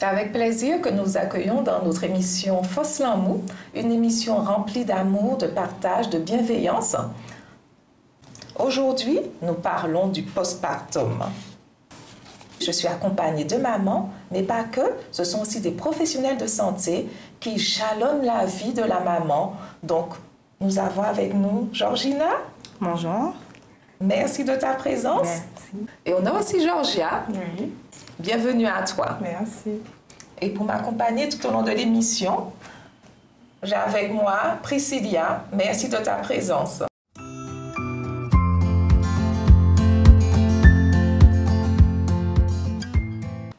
C'est avec plaisir que nous accueillons dans notre émission Fausse L'amour, une émission remplie d'amour, de partage, de bienveillance. Aujourd'hui, nous parlons du postpartum. Je suis accompagnée de mamans, mais pas que, ce sont aussi des professionnels de santé qui jalonnent la vie de la maman. Donc, nous avons avec nous Georgina. Bonjour. Merci de ta présence. Merci. Et on a aussi Georgia. Oui. Bienvenue à toi. Merci. Et pour m'accompagner tout au long de l'émission, j'ai avec moi Priscilla. Merci de ta présence.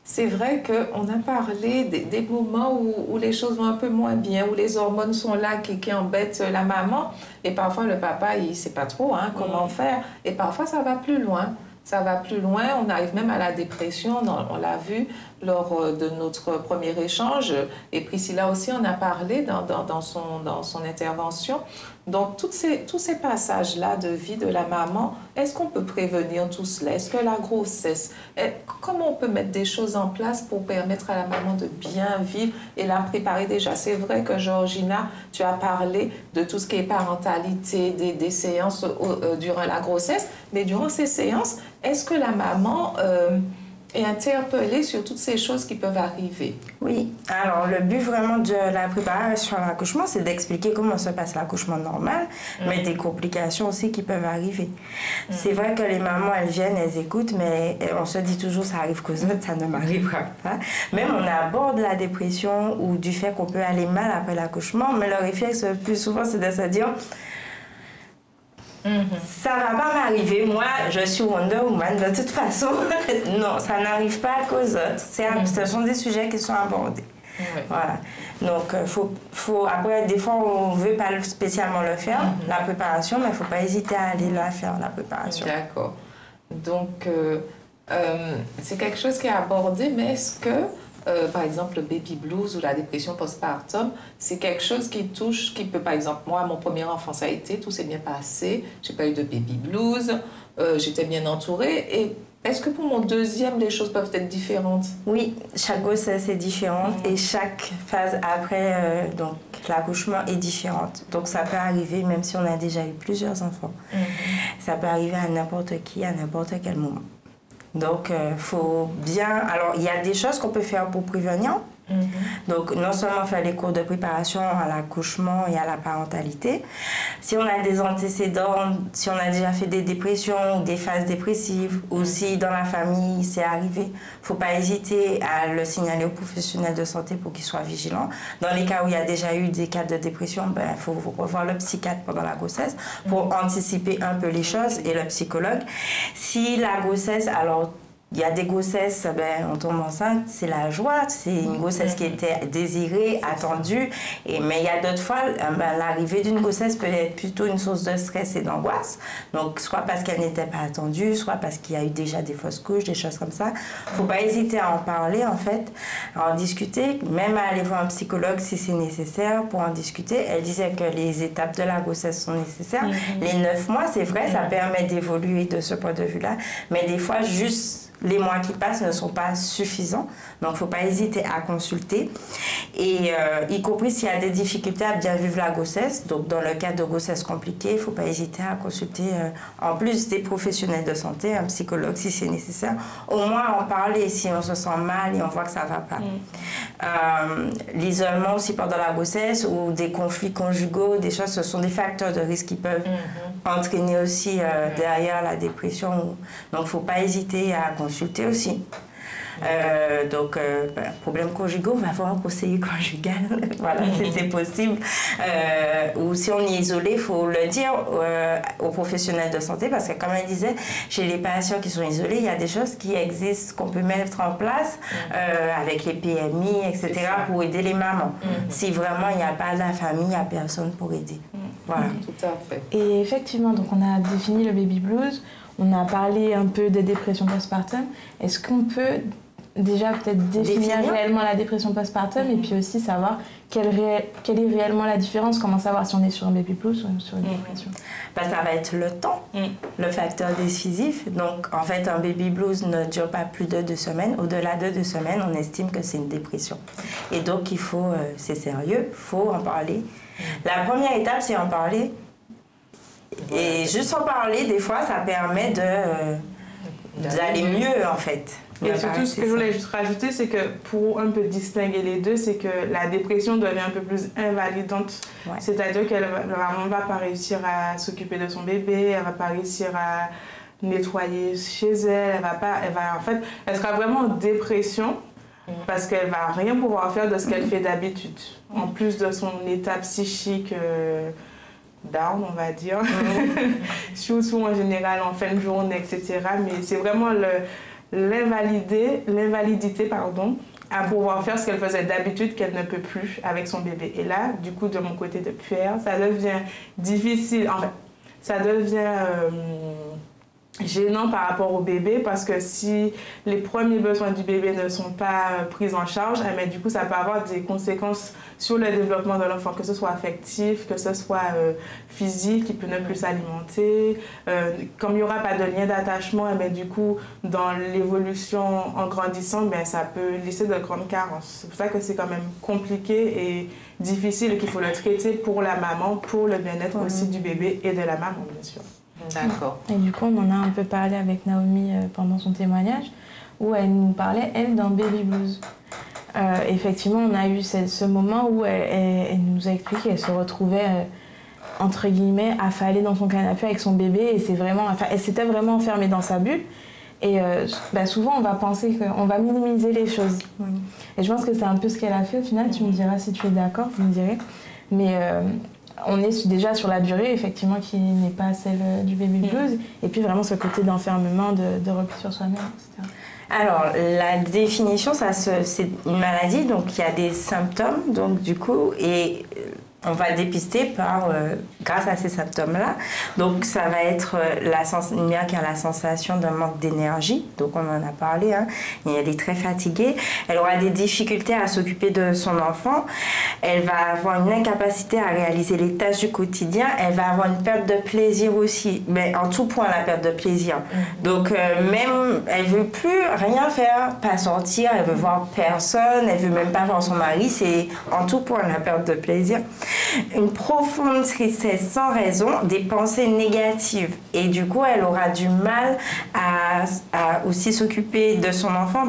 C'est vrai qu'on a parlé des moments où les choses vont un peu moins bien, où les hormones sont là qui embêtent la maman. Et parfois, le papa, il ne sait pas trop comment faire. Et parfois, ça va plus loin. Ça va plus loin, on arrive même à la dépression, on l'a vu lors de notre premier échange. Et Priscilla aussi en a parlé dans son intervention. Donc, tous ces passages-là de vie de la maman, est-ce qu'on peut prévenir tout cela? Est-ce que la grossesse, comment on peut mettre des choses en place pour permettre à la maman de bien vivre et la préparer déjà? C'est vrai que, Georgina, tu as parlé de tout ce qui est parentalité, des séances durant la grossesse, mais durant ces séances, est-ce que la maman est interpellée sur toutes ces choses qui peuvent arriver? Oui, alors le but vraiment de la préparation à l'accouchement, c'est d'expliquer comment se passe l'accouchement normal, mais des complications aussi qui peuvent arriver. C'est vrai que les mamans, elles viennent, elles écoutent, mais on se dit toujours ça arrive qu'aux autres, ça ne m'arrivera pas. Même on aborde la dépression ou du fait qu'on peut aller mal après l'accouchement, mais le réflexe le plus souvent, c'est de se dire ça va pas m'arriver, moi je suis Wonder Woman de toute façon. Non, ça n'arrive pas à cause d'autres. Ce sont des sujets qui sont abordés. Voilà. Donc après, des fois on ne veut pas spécialement le faire, la préparation, mais il ne faut pas hésiter à aller la faire, la préparation. D'accord. Donc c'est quelque chose qui est abordé, mais est-ce que par exemple, le baby blues ou la dépression postpartum, c'est quelque chose qui peut, par exemple, moi, mon premier enfant, ça a été, tout s'est bien passé, j'ai pas eu de baby blues, j'étais bien entourée. Et est-ce que pour mon deuxième, les choses peuvent être différentes? Oui, chaque grossesse est différente et chaque phase après donc l'accouchement est différente. Donc ça peut arriver, même si on a déjà eu plusieurs enfants, ça peut arriver à n'importe qui, à n'importe quel moment. Donc, faut bien... Alors, il y a des choses qu'on peut faire pour prévenir. Donc, non seulement faire les cours de préparation à l'accouchement et à la parentalité. Si on a des antécédents, si on a déjà fait des dépressions ou des phases dépressives, ou si dans la famille c'est arrivé, il ne faut pas hésiter à le signaler aux professionnels de santé pour qu'ils soient vigilants. Dans les cas où il y a déjà eu des cas de dépression, il faut revoir le psychiatre pendant la grossesse pour anticiper un peu les choses et le psychologue. Si la grossesse, alors il y a des grossesses, on tombe enceinte, c'est la joie, c'est une grossesse qui était désirée, attendue. Mais il y a d'autres fois, l'arrivée d'une grossesse peut être plutôt une source de stress et d'angoisse. Donc, soit parce qu'elle n'était pas attendue, soit parce qu'il y a eu déjà des fausses couches, des choses comme ça. Il ne faut pas hésiter à en parler, en fait, à en discuter, même à aller voir un psychologue si c'est nécessaire pour en discuter. Elle disait que les étapes de la grossesse sont nécessaires. Les 9 mois, c'est vrai, ça permet d'évoluer de ce point de vue-là. Mais des fois, juste les mois qui passent ne sont pas suffisants. Donc, il ne faut pas hésiter à consulter. Et y compris s'il y a des difficultés à bien vivre la grossesse. Donc, dans le cas de grossesse compliquée, il ne faut pas hésiter à consulter, en plus des professionnels de santé, un psychologue si c'est nécessaire. Au moins en parler si on se sent mal et on voit que ça ne va pas. L'isolement aussi pendant la grossesse ou des conflits conjugaux, des choses, ce sont des facteurs de risque qui peuvent entraîner aussi derrière la dépression. Donc, il ne faut pas hésiter à consulter aussi. Problème conjugaux, on va voir un conseiller conjugal, voilà, si c'est possible. Ou si on est isolé, il faut le dire aux professionnels de santé, parce que comme elle disait, chez les patients qui sont isolés, il y a des choses qui existent, qu'on peut mettre en place avec les PMI, etc., pour aider les mamans. Si vraiment il n'y a pas de la famille, il n'y a personne pour aider. Voilà. Tout à fait. Et effectivement, donc on a défini le baby blues, on a parlé un peu des dépressions postpartum. Est-ce qu'on peut déjà peut-être définir réellement la dépression postpartum et puis aussi savoir quelle est réellement la différence, comment savoir si on est sur un baby blues ou sur une dépression. Ça va être le temps, le facteur décisif. Donc en fait un baby blues ne dure pas plus de 2 semaines. Au-delà de 2 semaines, on estime que c'est une dépression. Et donc il faut, c'est sérieux, il faut en parler. La première étape, c'est en parler. Et juste en parler, des fois, ça permet d'aller mieux en fait. Et surtout, ce que je voulais juste rajouter, c'est que pour un peu distinguer les deux, c'est que la dépression devient un peu plus invalidante. Ouais. C'est-à-dire que la maman ne va pas réussir à s'occuper de son bébé, elle ne va pas réussir à nettoyer chez elle, elle sera vraiment en dépression parce qu'elle ne va rien pouvoir faire de ce qu'elle fait d'habitude. En plus de son état psychique down, on va dire, surtout en général en fin de journée, etc. Mais c'est vraiment l'invalidité à pouvoir faire ce qu'elle faisait d'habitude qu'elle ne peut plus avec son bébé. Et là, du coup, de mon côté de père, ça devient difficile, en fait, ça devient gênant par rapport au bébé parce que si les premiers besoins du bébé ne sont pas pris en charge, mais du coup, ça peut avoir des conséquences sur le développement de l'enfant, que ce soit affectif, que ce soit physique, il peut ne plus s'alimenter. Comme il n'y aura pas de lien d'attachement, mais du coup, dans l'évolution en grandissant, ça peut laisser de grandes carences. C'est pour ça que c'est quand même compliqué et difficile et qu'il faut le traiter pour la maman, pour le bien-être aussi du bébé et de la maman, bien sûr. D'accord. Et du coup, on en a un peu parlé avec Naomi pendant son témoignage, où elle nous parlait, elle, d'un baby blues. Effectivement, on a eu ce moment où elle nous a expliqué qu'elle se retrouvait, entre guillemets, affalée dans son canapé avec son bébé, et elle s'était vraiment enfermée dans sa bulle. Et souvent, on va penser qu'on va minimiser les choses. Et je pense que c'est un peu ce qu'elle a fait au final. Tu me diras si tu es d'accord, vous me direz. Mais on est déjà sur la durée, effectivement, qui n'est pas celle du baby blues. Et puis vraiment ce côté d'enfermement, de repli sur soi-même, etc. Alors, la définition, c'est une maladie, donc il y a des symptômes, donc du coup, et on va dépister grâce à ces symptômes-là. Donc, ça va être une mère qui a la sensation d'un manque d'énergie, donc on en a parlé, et elle est très fatiguée. Elle aura des difficultés à s'occuper de son enfant. Elle va avoir une incapacité à réaliser les tâches du quotidien. Elle va avoir une perte de plaisir aussi, mais en tout point la perte de plaisir. Donc, même, elle veut plus rien faire, pas sortir, elle veut voir personne, elle veut même pas voir son mari. C'est en tout point la perte de plaisir. Une profonde tristesse sans raison, des pensées négatives. Et du coup, elle aura du mal à aussi s'occuper de son enfant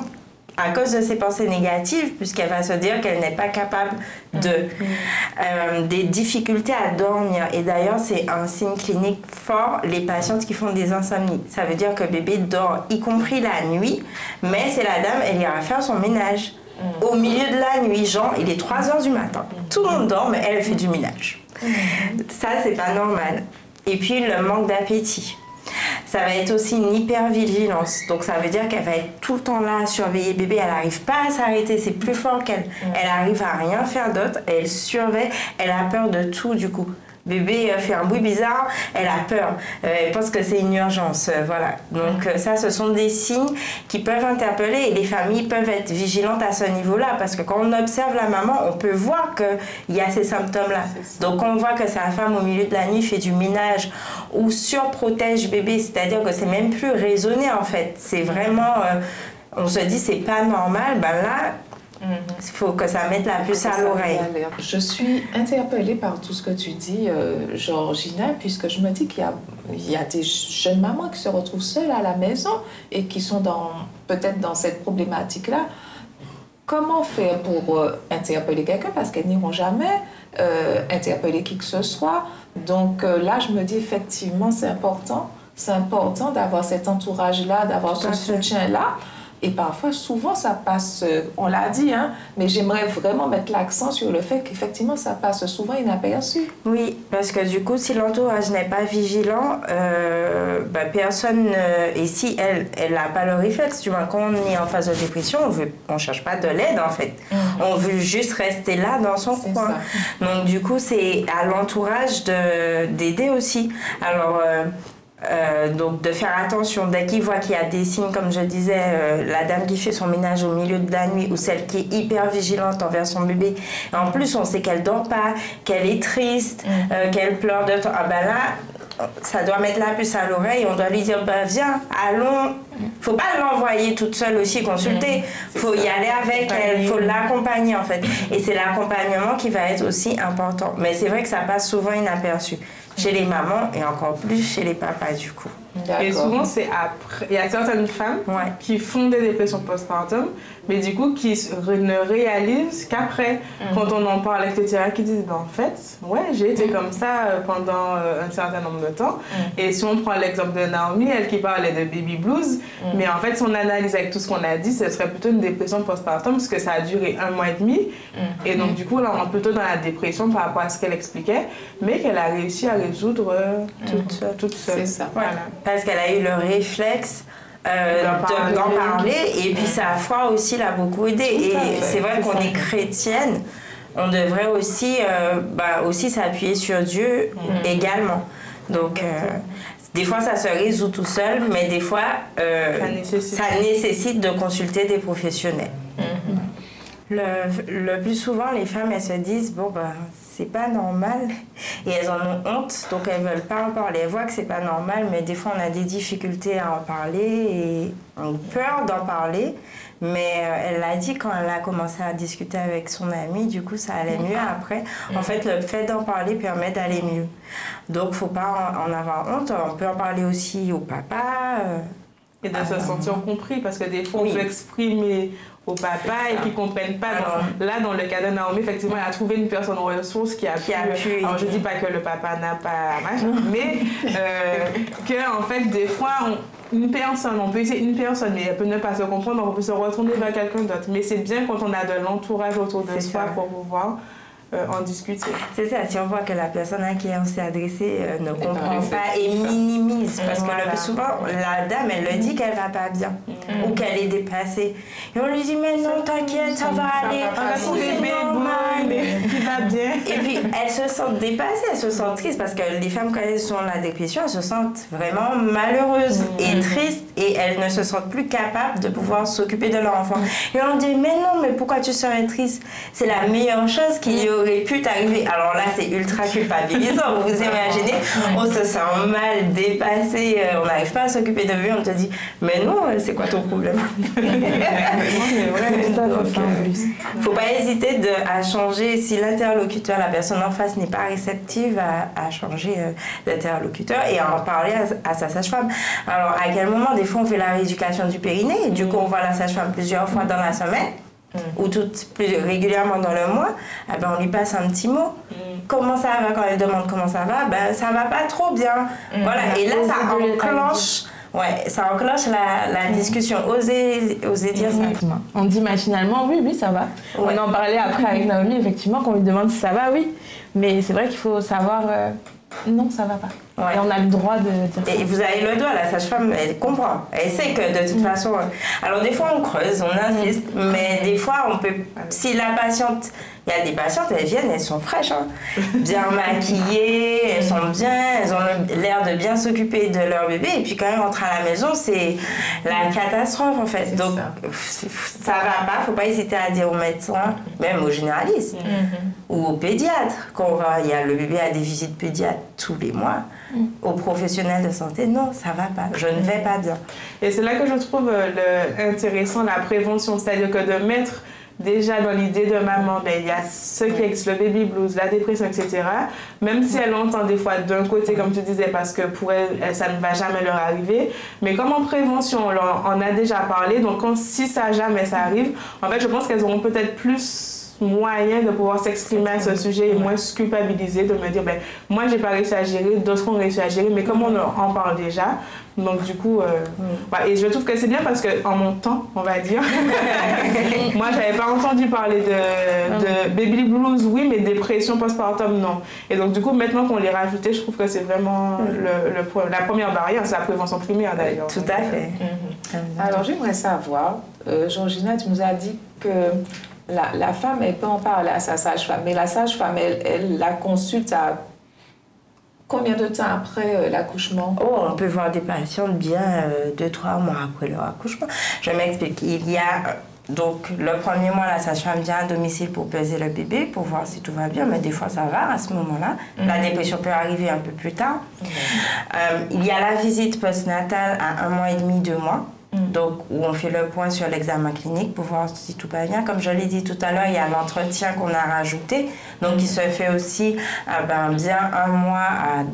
à cause de ces pensées négatives, puisqu'elle va se dire qu'elle n'est pas capable des difficultés à dormir. Et d'ailleurs, c'est un signe clinique fort, les patientes qui font des insomnies. Ça veut dire que bébé dort, y compris la nuit, mais c'est la dame, elle ira faire son ménage. Au milieu de la nuit, genre, il est 3h du matin. Tout le monde dort, mais elle fait du ménage. Ça, c'est pas normal. Et puis, le manque d'appétit. Ça va être aussi une hypervigilance. Donc, ça veut dire qu'elle va être tout le temps là à surveiller bébé. Elle n'arrive pas à s'arrêter. C'est plus fort qu'elle. Elle arrive à rien faire d'autre. Elle surveille. Elle a peur de tout, du coup. Bébé fait un bruit bizarre, elle a peur, elle pense que c'est une urgence, voilà. Donc ça, ce sont des signes qui peuvent interpeller et les familles peuvent être vigilantes à ce niveau-là parce que quand on observe la maman, on peut voir qu'il y a ces symptômes-là. Donc on voit que sa femme au milieu de la nuit fait du ménage ou surprotège bébé, c'est-à-dire que c'est même plus raisonné en fait. C'est vraiment, on se dit c'est pas normal, là... Il faut que ça mette la puce à l'oreille. Je suis interpellée par tout ce que tu dis, Georgina, puisque je me dis qu'il y a des jeunes mamans qui se retrouvent seules à la maison et qui sont peut-être dans cette problématique-là. Comment faire pour interpeller quelqu'un? Parce qu'elles n'iront jamais interpeller qui que ce soit. Donc là, je me dis effectivement, c'est important d'avoir cet entourage-là, d'avoir ce soutien-là. Et parfois, souvent, ça passe, on l'a dit, mais j'aimerais vraiment mettre l'accent sur le fait qu'effectivement, ça passe souvent inaperçu. Oui, parce que du coup, si l'entourage n'est pas vigilant, personne, et si elle n'a pas le réflexe, tu vois, quand on est en phase de dépression, on ne cherche pas de l'aide, en fait. On veut juste rester là, dans son coin. Donc, du coup, c'est à l'entourage d'aider aussi. Alors... Donc de faire attention dès qu'il voit qu'il y a des signes, comme je disais, la dame qui fait son ménage au milieu de la nuit ou celle qui est hyper vigilante envers son bébé. Et en plus, on sait qu'elle dort pas, qu'elle est triste, qu'elle pleure de temps. Ah ben là, ça doit mettre la puce à l'oreille. On doit lui dire, ben viens, allons. Faut pas l'envoyer toute seule aussi consulter. Faut y aller avec elle, faut l'accompagner en fait. Et c'est l'accompagnement qui va être aussi important. Mais c'est vrai que ça passe souvent inaperçu. Chez les mamans et encore plus chez les papas du coup. Et souvent c'est après, il y a certaines femmes qui font des dépressions postpartum, mais du coup qui ne réalisent qu'après, quand on en parle, etc., qui disent en fait, j'ai été comme ça pendant un certain nombre de temps. Et si on prend l'exemple de Naomi, elle qui parlait de baby blues, mais en fait son analyse avec tout ce qu'on a dit, ce serait plutôt une dépression postpartum parce que ça a duré 1 mois et demi. Et donc du coup là on rentre plutôt dans la dépression par rapport à ce qu'elle expliquait, mais qu'elle a réussi à résoudre toute seule. C'est ça. Voilà. Parce qu'elle a eu le réflexe d'en parler et puis sa foi aussi l'a beaucoup aidé. Et c'est vrai qu'on est chrétienne, on devrait aussi, aussi s'appuyer sur Dieu également. Donc des fois ça se résout tout seul, mais des fois ça nécessite de consulter des professionnels. Le plus souvent, les femmes, elles se disent, c'est pas normal. Et elles en ont honte, donc elles veulent pas en parler. Elles voient que c'est pas normal, mais des fois, on a des difficultés à en parler et on a peur d'en parler. Mais elle l'a dit quand elle a commencé à discuter avec son amie, du coup, ça allait mieux après. En fait, le fait d'en parler permet d'aller mieux. Donc, faut pas en avoir honte. On peut en parler aussi au papa. Et de se sentir compris, parce que des fois, on peut exprimer au papa et qui ne comprennent pas. Là, dans le cas de Naomi, effectivement, elle a trouvé une personne ressource qui a pu. Alors, je ne dis pas que le papa n'a pas machin, mais que, en fait, des fois, une personne, on peut essayer une personne, mais elle peut ne pas se comprendre, donc on peut se retourner vers quelqu'un d'autre. Mais c'est bien quand on a de l'entourage autour de soi pour pouvoir en discuter. C'est ça, si on voit que la personne à qui on s'est adressé ne comprend pas et minimise, parce que le plus souvent, la dame, elle le dit qu'elle va pas bien ou qu'elle est dépassée. Et on lui dit, mais non, t'inquiète, ça va aller, c'est normal. Qui va bien. Et puis, elles se sentent dépassées, elles se sentent tristes, parce que les femmes, quand elles sont dans la dépression, elles se sentent vraiment malheureuses et tristes, et elles ne se sentent plus capables de pouvoir s'occuper de leur enfant. Et on dit, mais non, mais pourquoi tu serais triste? C'est la meilleure chose qu'il y aurait pu t'arriver. Alors là, c'est ultra culpabilisant. Vous vous imaginez, on se sent mal, dépassé, on n'arrive pas à s'occuper de lui, on te dit, mais non, c'est quoi ton problème? Faut pas hésiter à changer. Si l'interlocuteur, la personne en face n'est pas réceptive, à changer d'interlocuteur et à en parler à sa sage-femme. Alors, à quel moment, des fois, on fait la rééducation du périnée, et du coup, on voit la sage-femme plusieurs fois dans la semaine, ou plus régulièrement dans le mois, on lui passe un petit mot. Comment ça va? Quand elle demande comment ça va, ça va pas trop bien. Voilà. Et là, ça enclenche la discussion. Oser dire ça. On dit machinalement, oui, ça va. On en parlait après avec Naomi, effectivement, qu'on lui demande si ça va, oui. Mais c'est vrai qu'il faut savoir, non, ça va pas. Et on a le droit de dire ça. Et vous avez le droit, la sage-femme, elle comprend. Elle sait que de toute façon... Alors des fois, on creuse, on insiste, mais des fois, on peut... Si la patiente... Il y a des patientes, elles viennent, elles sont fraîches, bien maquillées, elles sont bien, elles ont l'air de bien s'occuper de leur bébé. Et puis quand elles rentrent à la maison, c'est la catastrophe en fait. Donc ça va pas, faut pas hésiter à dire au médecin, même au généraliste ou au pédiatre. Quand le bébé a des visites pédiatres tous les mois, aux professionnels de santé, non, ça va pas, je ne vais pas bien. Et c'est là que je trouve intéressant la prévention, c'est-à-dire que de mettre déjà dans l'idée de maman, il y a ce qui existe, le baby blues, la dépression, etc. Même si elle entend des fois d'un côté, comme tu disais, parce que pour elle, ça ne va jamais leur arriver. Mais comme en prévention, on en a déjà parlé, donc si ça jamais ça arrive, en fait, je pense qu'elles auront peut-être plus moyen de pouvoir s'exprimer à ce sujet et moins se culpabiliser, de me dire, moi, j'ai pas réussi à gérer, d'autres ont réussi à gérer, mais comme on en parle déjà, donc du coup, et je trouve que c'est bien parce qu'en mon temps, on va dire, moi, j'avais pas entendu parler de baby blues, oui, mais dépression postpartum, non. Et donc du coup, maintenant qu'on les rajouté, je trouve que c'est vraiment la première barrière, c'est la prévention primaire d'ailleurs. Tout à fait. Alors j'aimerais savoir, Georgina, tu nous as dit que la femme, elle peut en parler à sa sage-femme, mais la sage-femme, elle la consulte à Combien de temps après l'accouchement? Oh, on peut voir des patientes bien 2-3 mois après leur accouchement. Je m'explique. Il y a donc le premier mois, la sage-femme vient à domicile pour peser le bébé, pour voir si tout va bien, mais des fois ça va à ce moment-là. La dépression peut arriver un peu plus tard. Il y a la visite postnatale à 1 mois et demi, 2 mois. Donc, où on fait le point sur l'examen clinique pour voir si tout va bien. Comme je l'ai dit tout à l'heure, il y a l'entretien qu'on a rajouté. Donc, il se fait aussi bien 1 mois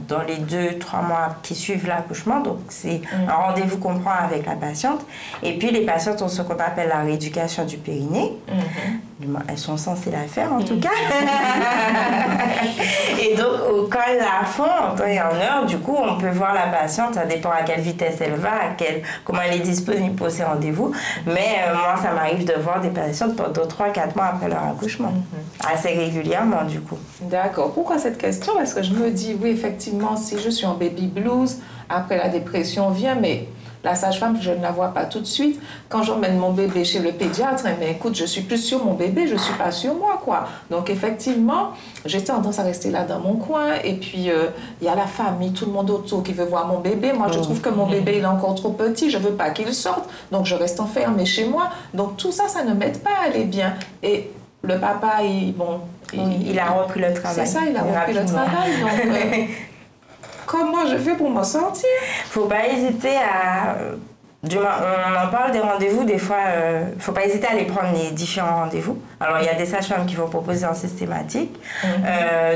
dans les 2-3 mois qui suivent l'accouchement. Donc, c'est un rendez-vous qu'on prend avec la patiente. Et puis, les patientes ont ce qu'on appelle la rééducation du périnée. Elles sont censées la faire, en tout cas. Et donc, quand elles la font, en temps et en heure, du coup, on peut voir la patiente. Ça dépend à quelle vitesse elle va, comment elle est disponible pour ces rendez-vous. Mais moi, ça m'arrive de voir des patientes pendant 3-4 mois après leur accouchement. Assez régulièrement, du coup. D'accord. Pourquoi cette question? Parce que je me dis, oui, effectivement, si je suis en baby blues, après la dépression vient, mais la sage-femme, je ne la vois pas tout de suite. Quand j'emmène mon bébé chez le pédiatre, mais écoute, je suis plus sur mon bébé, je ne suis pas sur moi, quoi. Donc, effectivement, j'ai tendance à rester là dans mon coin. Et puis, il y a la famille, tout le monde autour qui veut voir mon bébé. Moi, je trouve que mon bébé, il est encore trop petit. Je ne veux pas qu'il sorte. Donc, je reste enfermée chez moi. Donc, tout ça, ça ne m'aide pas à aller bien. Et le papa, il a repris le travail. C'est ça, il a repris le travail. Donc, comment je fais pour m'en sortir? Faut pas hésiter à... On en parle des rendez-vous, des fois, faut pas hésiter à aller prendre les différents rendez-vous. Alors, il y a des sages-femmes qui vont proposer en systématique,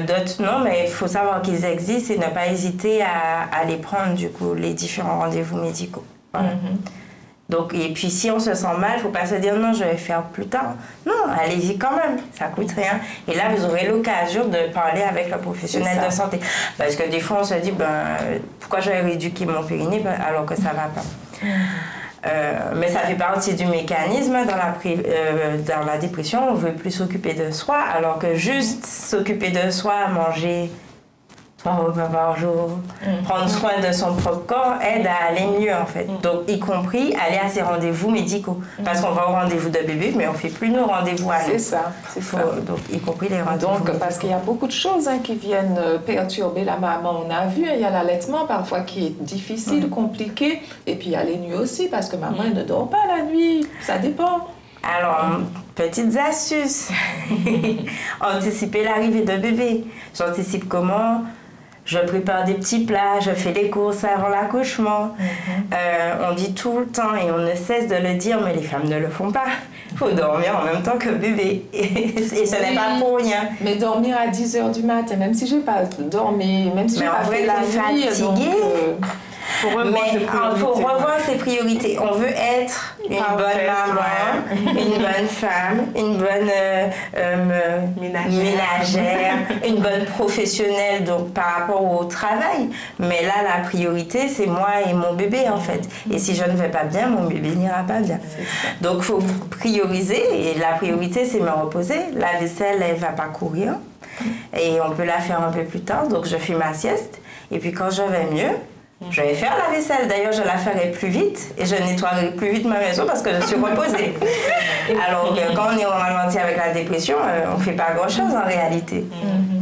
d'autres non, mais il faut savoir qu'ils existent et ne pas hésiter à les prendre, du coup, les différents rendez-vous médicaux. Voilà. Donc, et puis, si on se sent mal, il ne faut pas se dire non, je vais faire plus tard. Non, allez-y quand même, ça ne coûte rien. Et là, vous aurez l'occasion de parler avec le professionnel de santé. Parce que des fois, on se dit, pourquoi je vais rééduquer mon périnée alors que ça ne va pas. Mais ça fait partie du mécanisme. Dans la dépression, on veut plus s'occuper de soi, alors que juste s'occuper de soi, manger 3 repas par jour, prendre soin de son propre corps aide à aller mieux en fait. Donc y compris aller à ses rendez-vous médicaux. Parce qu'on va au rendez-vous de bébé, mais on ne fait plus nos rendez-vous à nous. C'est ça, c'est ça. Donc y compris les rendez-vous. Donc parce qu'il y a beaucoup de choses qui viennent perturber la maman. On a vu, il y a l'allaitement parfois qui est difficile, compliqué. Et puis il y a les nuits aussi, parce que maman elle ne dort pas la nuit. Ça dépend. Alors, petites astuces. Anticiper l'arrivée de bébé. J'anticipe comment? Je prépare des petits plats, je fais les courses avant l'accouchement. On dit tout le temps et on ne cesse de le dire, mais les femmes ne le font pas. Il faut dormir en même temps que bébé. Et ce n'est pas pour rien. Mais dormir à 10h du matin, même si je n'ai pas dormi, même si je n'ai pas fait la nuit, mais il faut revoir ses priorités. On veut être une bonne maman, une bonne femme, une bonne ménagère, une bonne professionnelle donc, par rapport au travail. Mais là, la priorité, c'est moi et mon bébé en fait. Et si je ne vais pas bien, mon bébé n'ira pas bien. Donc, il faut prioriser. Et la priorité, c'est me reposer. La vaisselle, elle ne va pas courir. Et on peut la faire un peu plus tard. Donc, je fais ma sieste. Et puis, quand je vais mieux, je vais faire la vaisselle. D'ailleurs, je la ferai plus vite et je nettoierai plus vite ma maison parce que je suis reposée. Alors que quand on est au ralenti avec la dépression, on ne fait pas grand-chose en réalité.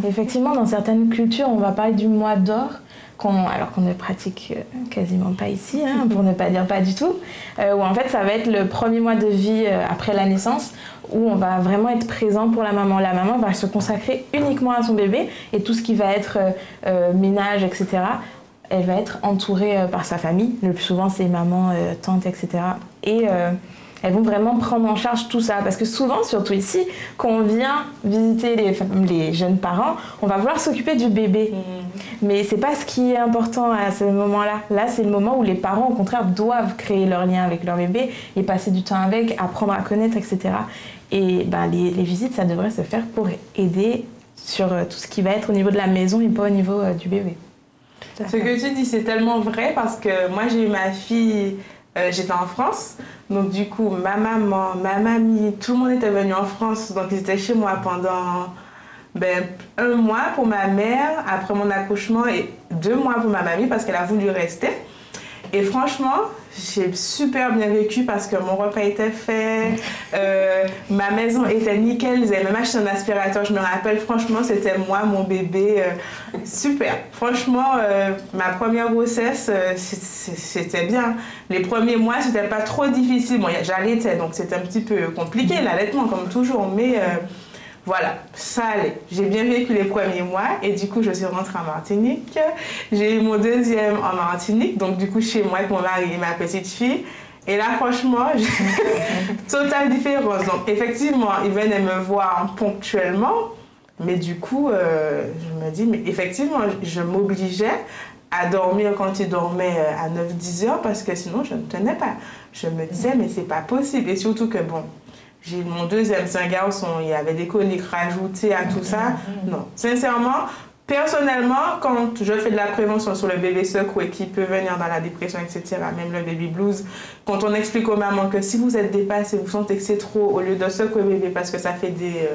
Effectivement, dans certaines cultures, on va parler du mois d'or, alors qu'on ne pratique quasiment pas ici, pour ne pas dire pas du tout, où en fait, ça va être le premier mois de vie après la naissance, où on va vraiment être présent pour la maman. La maman va se consacrer uniquement à son bébé et tout ce qui va être ménage, etc., elle va être entourée par sa famille. Le plus souvent, c'est maman, tante, etc. Et elles vont vraiment prendre en charge tout ça. Parce que souvent, surtout ici, quand on vient visiter les jeunes parents, on va vouloir s'occuper du bébé. Mais c'est pas ce qui est important à ce moment-là. Là, c'est le moment où les parents, au contraire, doivent créer leur lien avec leur bébé et passer du temps avec, apprendre à connaître, etc. Et les visites, ça devrait se faire pour aider sur tout ce qui va être au niveau de la maison et pas au niveau du bébé. Ce que tu dis, c'est tellement vrai parce que moi, j'ai eu ma fille, j'étais en France. Donc, du coup, ma maman, ma mamie, tout le monde était venu en France. Donc, ils étaient chez moi pendant 1 mois pour ma mère, après mon accouchement, et 2 mois pour ma mamie parce qu'elle a voulu rester. Et franchement, j'ai super bien vécu parce que mon repas était fait, ma maison était nickel, ils avaient même acheté un aspirateur, je me rappelle, franchement, c'était moi, mon bébé, super. Franchement, ma première grossesse, c'était bien. Les premiers mois, c'était pas trop difficile. Bon, j'allaitais, donc c'était un petit peu compliqué, l'allaitement, comme toujours, mais... voilà, ça allait. J'ai bien vécu les premiers mois et du coup, je suis rentrée en Martinique. J'ai eu mon deuxième en Martinique, donc du coup, chez moi avec mon mari et ma petite fille. Et là, franchement, totale différence. Donc, effectivement, ils venaient me voir ponctuellement, mais du coup, je me dis, mais effectivement, je m'obligeais à dormir quand ils dormaient à 9-10 heures parce que sinon, je ne tenais pas. Je me disais, mais c'est pas possible. Et surtout que, bon, j'ai mon deuxième, c'est un garçon, il y avait des coliques rajoutées à tout ça. Non, sincèrement, personnellement, quand je fais de la prévention sur le bébé secoué qui peut venir dans la dépression, etc., même le baby blues, quand on explique aux mamans que si vous êtes dépassé, vous sentez que c'est trop, au lieu de secouer bébé parce que ça fait des...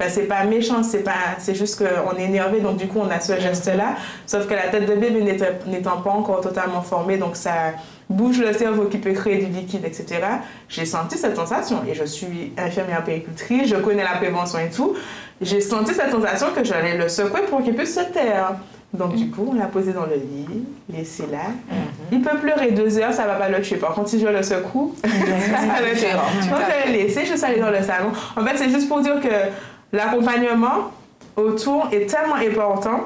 c'est pas méchant, c'est juste qu'on est énervé, donc du coup on a ce geste-là, sauf que la tête de bébé n'étant pas encore totalement formée, donc ça... bouge le cerveau qui peut créer du liquide, etc. J'ai senti cette sensation et je suis infirmière puéricultrice, je connais la prévention et tout. J'ai senti cette sensation que j'allais le secouer pour qu'il puisse se taire. Donc du coup, on l'a posé dans le lit, laissé là. Il peut pleurer 2 heures, ça va pas le tuer. Par contre, si je le secoue, ça va le tuer. Donc je l'ai laissé, je suis allée dans le salon. En fait, c'est juste pour dire que l'accompagnement autour est tellement important.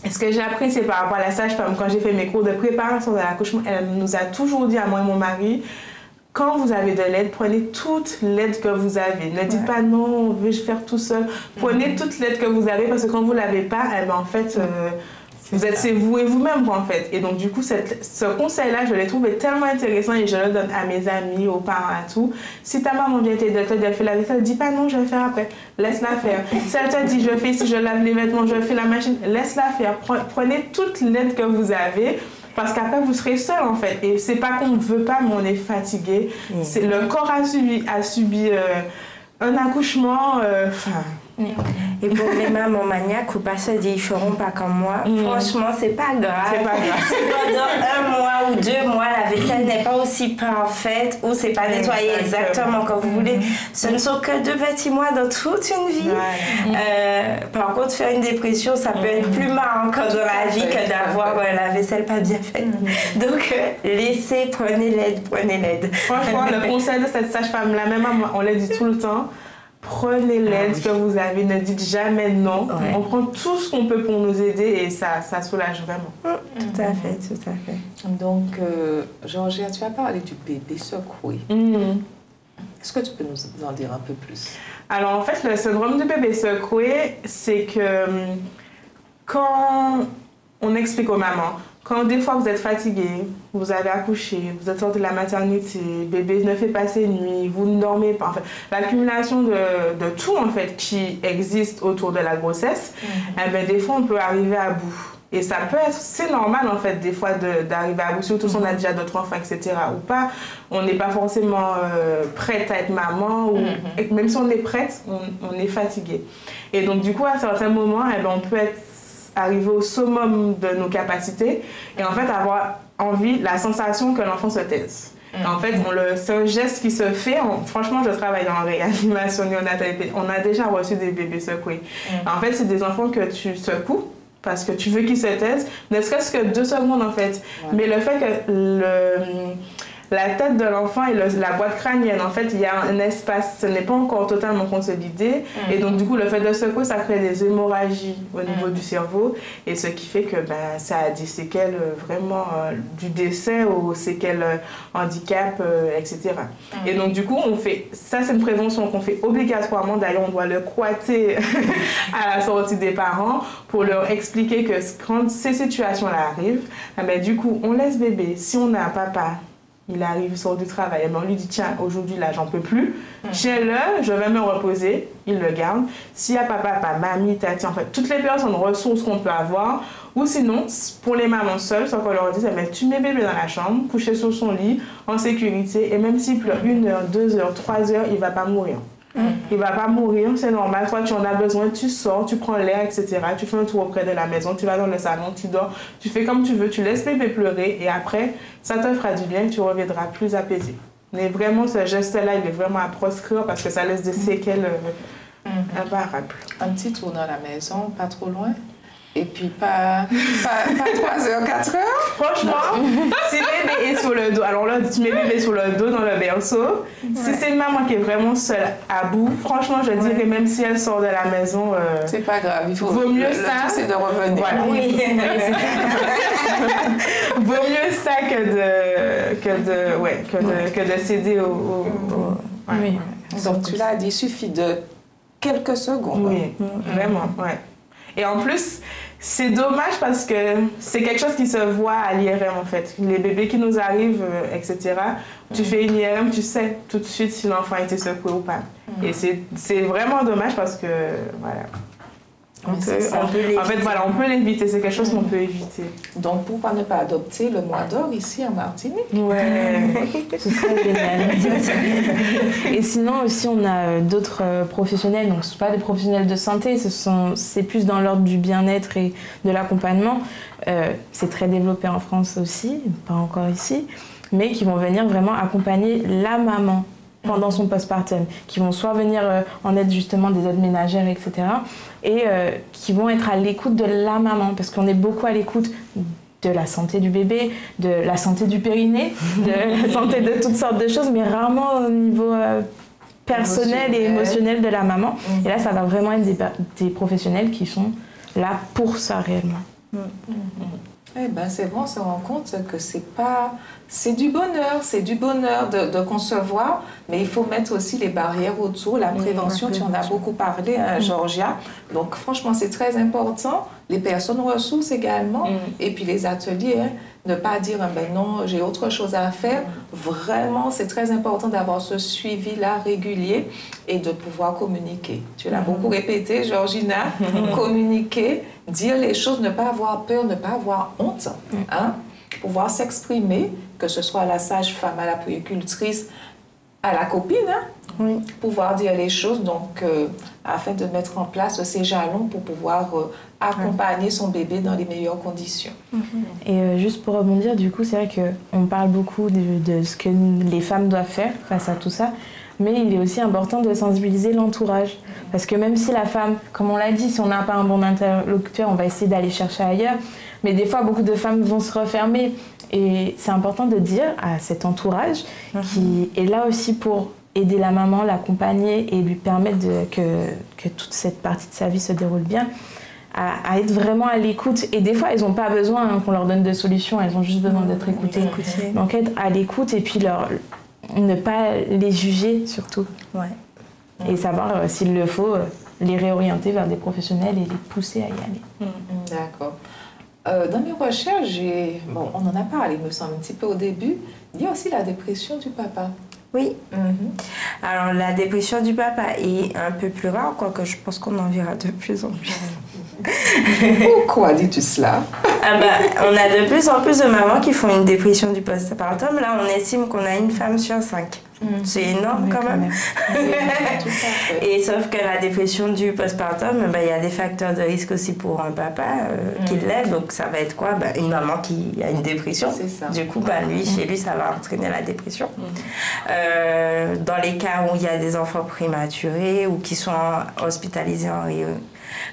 Et ce que j'ai apprécié par rapport à la sage-femme, quand j'ai fait mes cours de préparation de l'accouchement, elle nous a toujours dit à moi et mon mari, quand vous avez de l'aide, prenez toute l'aide que vous avez. Ne dites pas non, on veut faire tout seul. Prenez toute l'aide que vous avez parce que quand vous ne l'avez pas, eh ben, en fait, c'est vous et vous-même en fait. Et donc du coup, ce conseil-là, je l'ai trouvé tellement intéressant et je le donne à mes amis, aux parents, à tout. Si ta maman vient t'aider, elle fait la vaisselle, dis pas non, je vais faire après. Laisse-la faire. Si elle te dit, je fais, si je lave les vêtements, je fais la machine, laisse-la faire. Prenez toute l'aide que vous avez. Parce qu'après, vous serez seul, en fait. Et c'est pas qu'on ne veut pas, mais on est fatigué. C'est, le corps a subi un accouchement... Et pour les mamans maniaques ou pas se dire ils feront pas comme moi, franchement c'est pas grave. C'est pas grave. Si pendant 1 mois ou 2 mois la vaisselle n'est pas aussi parfaite ou c'est pas nettoyé exactement comme vous voulez, ce ne sont que 2 petits mois dans toute une vie. Par contre, faire une dépression, ça peut être plus marrant que dans la vie que d'avoir la vaisselle pas bien faite. Donc prenez l'aide. Franchement, le conseil de cette sage-femme-là, même à moi, on l'a dit tout le temps. Prenez l'aide que vous avez, ne dites jamais non. On prend tout ce qu'on peut pour nous aider et ça soulage vraiment. Tout à fait. Donc, Georgia, tu as parlé du bébé secoué. Est-ce que tu peux nous en dire un peu plus? Alors, en fait, le syndrome du bébé secoué, c'est que quand on explique aux mamans, quand des fois vous êtes fatigué, vous avez accouché, vous êtes sorti de la maternité, bébé ne fait pas ses nuits, vous ne dormez pas, en fait, l'accumulation de tout en fait qui existe autour de la grossesse, eh bien, des fois on peut arriver à bout. Et ça peut être, c'est normal en fait des fois d'arriver à bout, surtout si on a déjà d'autres enfants, etc. ou pas. On n'est pas forcément prête à être maman, ou même si on est prête, on est fatigué. Et donc du coup à certains moments, eh bien, on peut arriver au summum de nos capacités et en fait avoir la sensation que l'enfant se taise. En fait, c'est un geste qui se fait. Franchement, je travaille en réanimation néonatale. On a déjà reçu des bébés secoués. En fait, c'est des enfants que tu secoues parce que tu veux qu'ils se taisent, ne serait-ce que 2 secondes en fait. Mais le fait que la tête de l'enfant et la boîte crânienne, en fait, il y a un espace, ce n'est pas encore totalement consolidé. Et donc, du coup, le fait de secouer, ça crée des hémorragies au niveau du cerveau. Et ce qui fait que ça a des séquelles vraiment du décès aux séquelles handicap, etc. Et donc, du coup, ça, c'est une prévention qu'on fait obligatoirement. D'ailleurs, on doit le coiter à la sortie des parents pour leur expliquer que quand ces situations-là arrivent, du coup, on laisse bébé. Si on a un papa, il arrive, il sort du travail, on lui dit tiens, aujourd'hui là, j'en peux plus, tiens-le, je vais me reposer, il le garde. S'il y a papa, mamie, tati, en fait, toutes les personnes ressources qu'on peut avoir, ou sinon, pour les mamans seules, ce qu'on leur dit, c'est tu mets bébé dans la chambre, couché sur son lit, en sécurité, et même s'il pleure 1 heure, 2 heures, 3 heures, il ne va pas mourir. Il ne va pas mourir, c'est normal. Toi, tu en as besoin, tu sors, tu prends l'air, etc. Tu fais un tour auprès de la maison, tu vas dans le salon, tu dors, tu fais comme tu veux, tu laisses bébé pleurer et après, ça te fera du bien, tu reviendras plus apaisé. Mais vraiment, ce geste-là, il est vraiment à proscrire parce que ça laisse des séquelles imparables. Un petit tour dans la maison, pas trop loin. Et puis pas 3h, 4h. Franchement, si bébé est sur le dos, alors là, tu mets bébé sur le dos dans le berceau. Si c'est une maman qui est vraiment seule à bout, franchement, je dirais même si elle sort de la maison, c'est pas grave, il vaut mieux ça. Le tout, c'est de revenir. Voilà. Oui. Vaut mieux ça que de céder au Oui. Donc tu l'as dit, il suffit de quelques secondes. Oui, vraiment, ouais. Et en plus, c'est dommage parce que c'est quelque chose qui se voit à l'IRM en fait. Les bébés qui nous arrivent, etc. Tu fais une IRM, tu sais tout de suite si l'enfant a été secoué ou pas. Et c'est vraiment dommage parce que, voilà. On peut l'éviter, c'est quelque chose qu'on peut éviter. Donc, pourquoi ne pas adopter le mois d'or ici en Martinique? Ouais, ce serait génial. Et sinon aussi, on a d'autres professionnels, donc ce ne sont pas des professionnels de santé, c'est plus dans l'ordre du bien-être et de l'accompagnement. C'est très développé en France aussi, pas encore ici, mais qui vont venir vraiment accompagner la maman pendant son postpartum, qui vont soit venir en aide justement des aides ménagères, etc. Et qui vont être à l'écoute de la maman, parce qu'on est beaucoup à l'écoute de la santé du bébé, de la santé du périnée, de la santé de toutes sortes de choses, mais rarement au niveau personnel et émotionnel de la maman. Et là, ça va vraiment être des professionnels qui sont là pour ça réellement. Eh ben, c'est bon, on se rend compte que c'est du bonheur de concevoir, mais il faut mettre aussi les barrières autour, la prévention, tu en as beaucoup parlé, hein, Georgia. Donc franchement, c'est très important. Les personnes ressources également, et puis les ateliers, hein, ne pas dire ben non, j'ai autre chose à faire. Vraiment, c'est très important d'avoir ce suivi-là régulier et de pouvoir communiquer. Tu l'as beaucoup répété, Georgina, communiquer, dire les choses, ne pas avoir peur, ne pas avoir honte, hein, pouvoir s'exprimer, que ce soit à la sage-femme, à la puéricultrice, à la copine, hein, pouvoir dire les choses, donc afin de mettre en place ces jalons pour pouvoir accompagner son bébé dans les meilleures conditions. Et juste pour rebondir, du coup, c'est vrai qu'on parle beaucoup de ce que les femmes doivent faire face à tout ça, mais il est aussi important de sensibiliser l'entourage. Parce que même si la femme, comme on l'a dit, si on n'a pas un bon interlocuteur, on va essayer d'aller chercher ailleurs, mais des fois, beaucoup de femmes vont se refermer. Et c'est important de dire à cet entourage qui est là aussi pour aider la maman, l'accompagner et lui permettre que toute cette partie de sa vie se déroule bien, à être vraiment à l'écoute. Et des fois, elles n'ont pas besoin qu'on leur donne de solutions, elles ont juste besoin d'être écoutées. Donc être à l'écoute et puis ne pas les juger surtout. Et savoir, s'il le faut, les réorienter vers des professionnels et les pousser à y aller. D'accord. Dans mes recherches, on en a parlé, me semble, un petit peu au début, il y a aussi la dépression du papa. Oui. Alors, la dépression du papa est un peu plus rare, quoique je pense qu'on en verra de plus en plus. Pourquoi dis-tu cela? On a de plus en plus de mamans qui font une dépression du postpartum. Là, on estime qu'on a une femme sur 5. C'est énorme quand même. Et sauf que la dépression du postpartum, il y a des facteurs de risque aussi pour un papa qui l'est. Donc ça va être quoi? Une maman qui a une dépression. Du coup, chez lui, ça va entraîner la dépression. Dans les cas où il y a des enfants prématurés ou qui sont hospitalisés en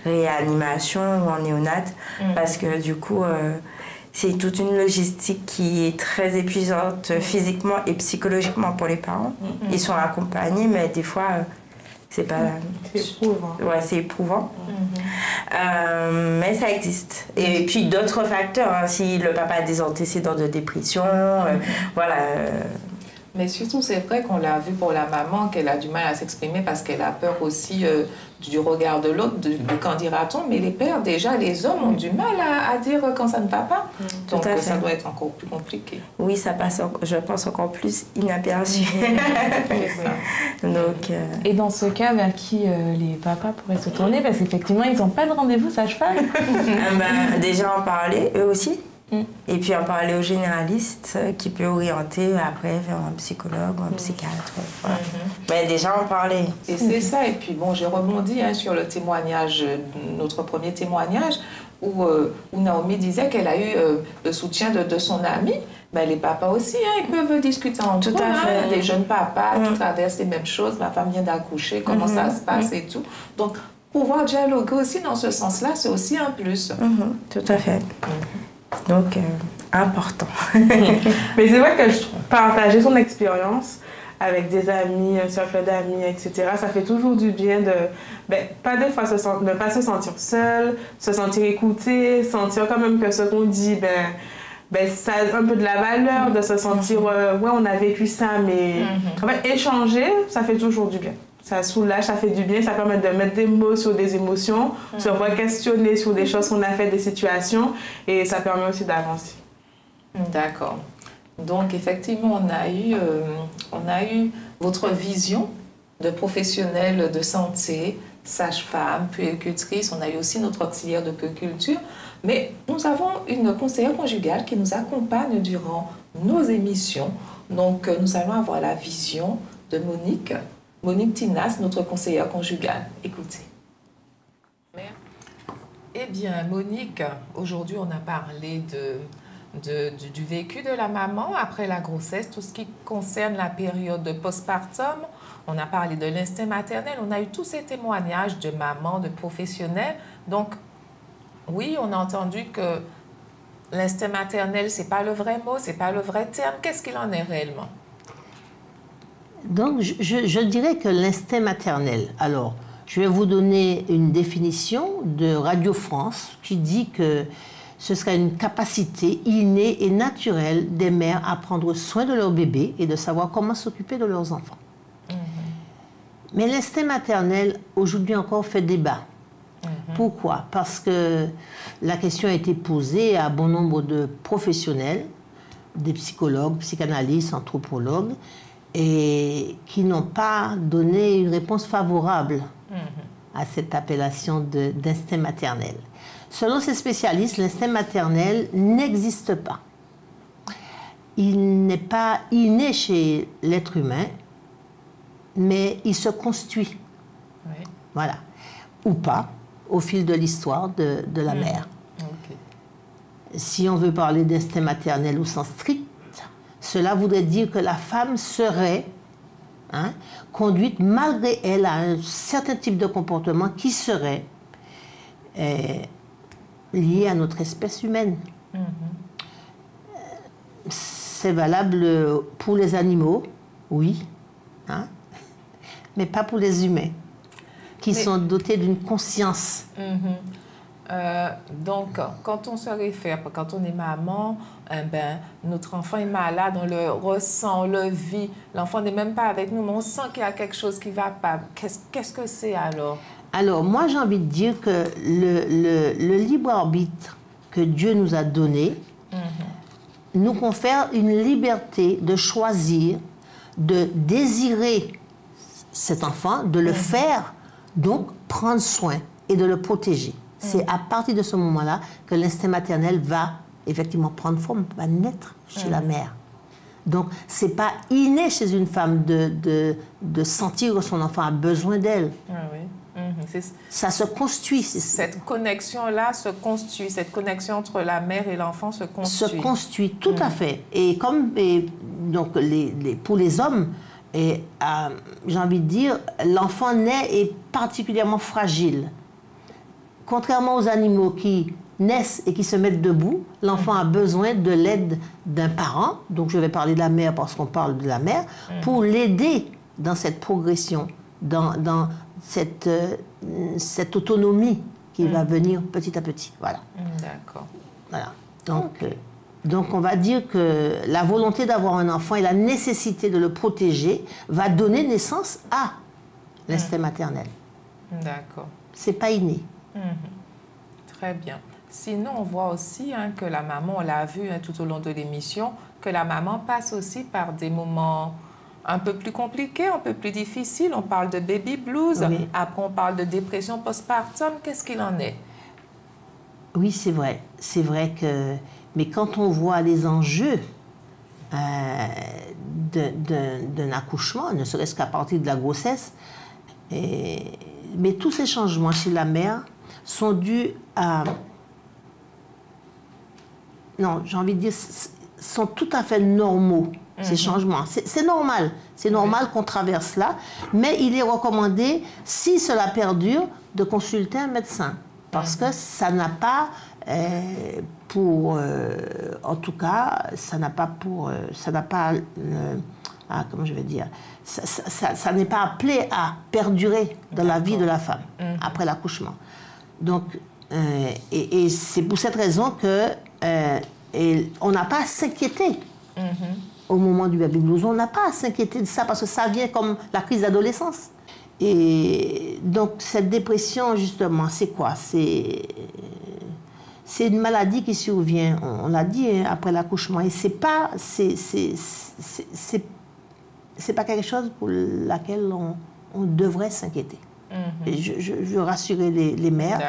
réanimation ou en néonate, parce que du coup... c'est toute une logistique qui est très épuisante physiquement et psychologiquement pour les parents. Ils sont accompagnés, mais des fois, c'est pas... C'est éprouvant. Ouais, c'est éprouvant. Mais ça existe. Et puis d'autres facteurs, hein, si le papa a des antécédents de dépression, voilà... Mais surtout, c'est vrai qu'on l'a vu pour la maman, qu'elle a du mal à s'exprimer parce qu'elle a peur aussi du regard de l'autre, de qu'en dira-t-on. Mais les pères, déjà, les hommes ont du mal à dire quand ça ne va pas. Donc, ça doit être encore plus compliqué. Oui, ça passe, je pense, encore plus inaperçu. Donc, Et dans ce cas, vers qui les papas pourraient se tourner? Parce qu'effectivement, ils n'ont pas de rendez-vous sage-femme. Déjà en parler, eux aussi. Et puis en parler au généraliste qui peut orienter après vers un psychologue ou un psychiatre. Voilà. Mais déjà en parler. Et c'est ça. Et puis bon, j'ai rebondi sur le témoignage, notre premier témoignage, où Naomi disait qu'elle a eu le soutien de son ami. Mais les papas aussi, ils peuvent discuter entre eux. Tout à fait. Des jeunes papas qui traversent les mêmes choses. Ma femme vient d'accoucher, comment ça se passe et tout. Donc, pouvoir dialoguer aussi dans ce sens-là, c'est aussi un plus. Tout à fait. Donc, important. Mais c'est vrai que je trouve partager son expérience avec des amis, un cercle d'amis, etc., ça fait toujours du bien de, pas des fois ne pas se sentir seul, se sentir écouté, sentir quand même que ce qu'on dit, ça a un peu de la valeur, de se sentir, ouais, on a vécu ça, mais en fait, échanger, ça fait toujours du bien. Ça soulage, ça fait du bien, ça permet de mettre des mots sur des émotions, se re-questionner sur des choses qu'on a fait, des situations, et ça permet aussi d'avancer. D'accord. Donc, effectivement, on a eu votre vision de professionnelle de santé, sage-femme, puéricultrice. On a eu aussi notre auxiliaire de puériculture. Mais nous avons une conseillère conjugale qui nous accompagne durant nos émissions. Donc, nous allons avoir la vision de Monique Tinas, notre conseillère conjugale. Écoutez. Eh bien, Monique, aujourd'hui, on a parlé du vécu de la maman après la grossesse, tout ce qui concerne la période de postpartum. On a parlé de l'instinct maternel, on a eu tous ces témoignages de mamans, de professionnels. Donc, oui, on a entendu que l'instinct maternel, ce n'est pas le vrai mot, ce n'est pas le vrai terme. Qu'est-ce qu'il en est réellement? Donc, je dirais que l'instinct maternel, alors, je vais vous donner une définition de Radio France qui dit que ce serait une capacité innée et naturelle des mères à prendre soin de leur bébé et de savoir comment s'occuper de leurs enfants. Mais l'instinct maternel, aujourd'hui encore, fait débat. Pourquoi? Parce que la question a été posée à bon nombre de professionnels, des psychologues, psychanalystes, anthropologues, et qui n'ont pas donné une réponse favorable à cette appellation d'instinct maternel. Selon ces spécialistes, l'instinct maternel n'existe pas. Il n'est pas inné chez l'être humain, mais il se construit. Oui. Voilà. Ou pas, au fil de l'histoire de la mère. Okay. Si on veut parler d'instinct maternel au sens strict, cela voudrait dire que la femme serait conduite malgré elle à un certain type de comportement qui serait lié à notre espèce humaine. C'est valable pour les animaux, oui, mais pas pour les humains, qui sont dotés d'une conscience. Donc, quand on se réfère, quand on est maman, notre enfant est malade, on le ressent, on le vit. L'enfant n'est même pas avec nous, mais on sent qu'il y a quelque chose qui ne va pas. Qu'est-ce que c'est alors? Alors, moi, j'ai envie de dire que le libre arbitre que Dieu nous a donné nous confère une liberté de choisir, de désirer cet enfant, de le faire, donc prendre soin et de le protéger. C'est à partir de ce moment-là que l'instinct maternel va effectivement prendre forme, va naître chez la mère. Donc, ce n'est pas inné chez une femme de sentir que son enfant a besoin d'elle. Ça se construit. Cette connexion-là se construit. Cette connexion entre la mère et l'enfant se construit. Se construit, tout à fait. Et donc, pour les hommes, j'ai envie de dire, l'enfant naît est particulièrement fragile. Contrairement aux animaux qui naissent et qui se mettent debout, l'enfant a besoin de l'aide d'un parent, donc je vais parler de la mère parce qu'on parle de la mère, pour l'aider dans cette progression, dans cette autonomie qui va venir petit à petit. Voilà. D'accord. Voilà. Donc on va dire que la volonté d'avoir un enfant et la nécessité de le protéger va donner naissance à l'instinct maternel. D'accord. C'est pas inné. Très bien. Sinon, on voit aussi que la maman, on l'a vu tout au long de l'émission, que la maman passe aussi par des moments un peu plus compliqués, un peu plus difficiles. On parle de baby blues, après on parle de dépression postpartum. Qu'est-ce qu'il en est? Oui, c'est vrai. C'est vrai que Mais quand on voit les enjeux d'un accouchement, ne serait-ce qu'à partir de la grossesse, mais tous ces changements chez la mère sont dus à... Non, j'ai envie de dire, sont tout à fait normaux, ces changements. C'est normal. C'est normal qu'on traverse là, mais il est recommandé, si cela perdure, de consulter un médecin. Parce que ça n'a pas en tout cas, ça n'a pas comment je vais dire, ça n'est pas appelé à perdurer dans la vie de la femme après l'accouchement. Donc, et c'est pour cette raison que on n'a pas à s'inquiéter au moment du baby blues. On n'a pas à s'inquiéter de ça parce que ça vient comme la crise d'adolescence. Et donc, cette dépression, justement, c'est quoi? C'est une maladie qui survient, on l'a dit, après l'accouchement. Et c'est pas quelque chose pour laquelle on devrait s'inquiéter. Et je veux rassurer les mères,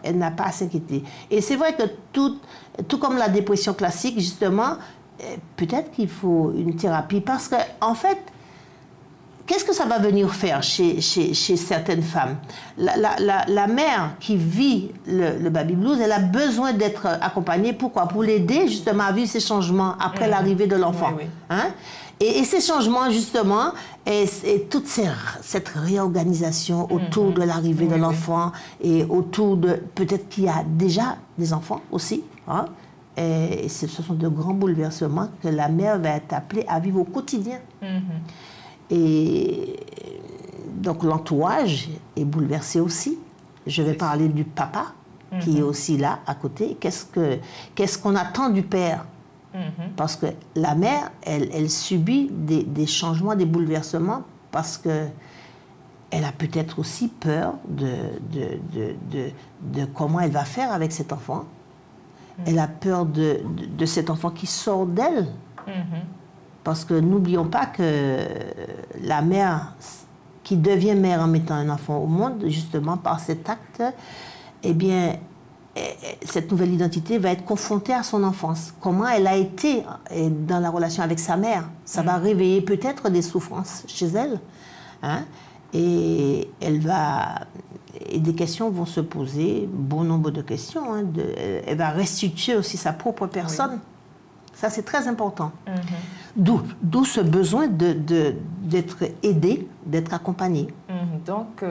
elle n'a pas à s'inquiéter. Et c'est vrai que tout comme la dépression classique, justement, peut-être qu'il faut une thérapie. Parce qu'en fait, qu'est-ce que ça va venir faire chez certaines femmes? La mère qui vit le baby blues, elle a besoin d'être accompagnée. Pourquoi? Pour l'aider justement à vivre ces changements après l'arrivée de l'enfant. Oui, oui. Hein? Et ces changements, justement, et toute cette réorganisation autour de l'arrivée de l'enfant et autour de... Peut-être qu'il y a déjà des enfants aussi. Hein? Et ce sont de grands bouleversements que la mère va être appelée à vivre au quotidien. Et donc l'entourage est bouleversé aussi. Je vais parler du papa qui est aussi là à côté. Qu'est-ce qu'on attend du père? Parce que la mère, elle subit des changements, des bouleversements parce qu'elle a peut-être aussi peur de comment elle va faire avec cet enfant. Elle a peur de cet enfant qui sort d'elle. Parce que n'oublions pas que la mère qui devient mère en mettant un enfant au monde, justement par cet acte, eh bien, cette nouvelle identité va être confrontée à son enfance. Comment elle a été dans la relation avec sa mère. Ça va réveiller peut-être des souffrances chez elle. Hein? Et des questions vont se poser, bon nombre de questions. Hein, elle va restituer aussi sa propre personne. Oui. Ça, c'est très important. D'où ce besoin d'être aidée, d'être accompagnée. Donc,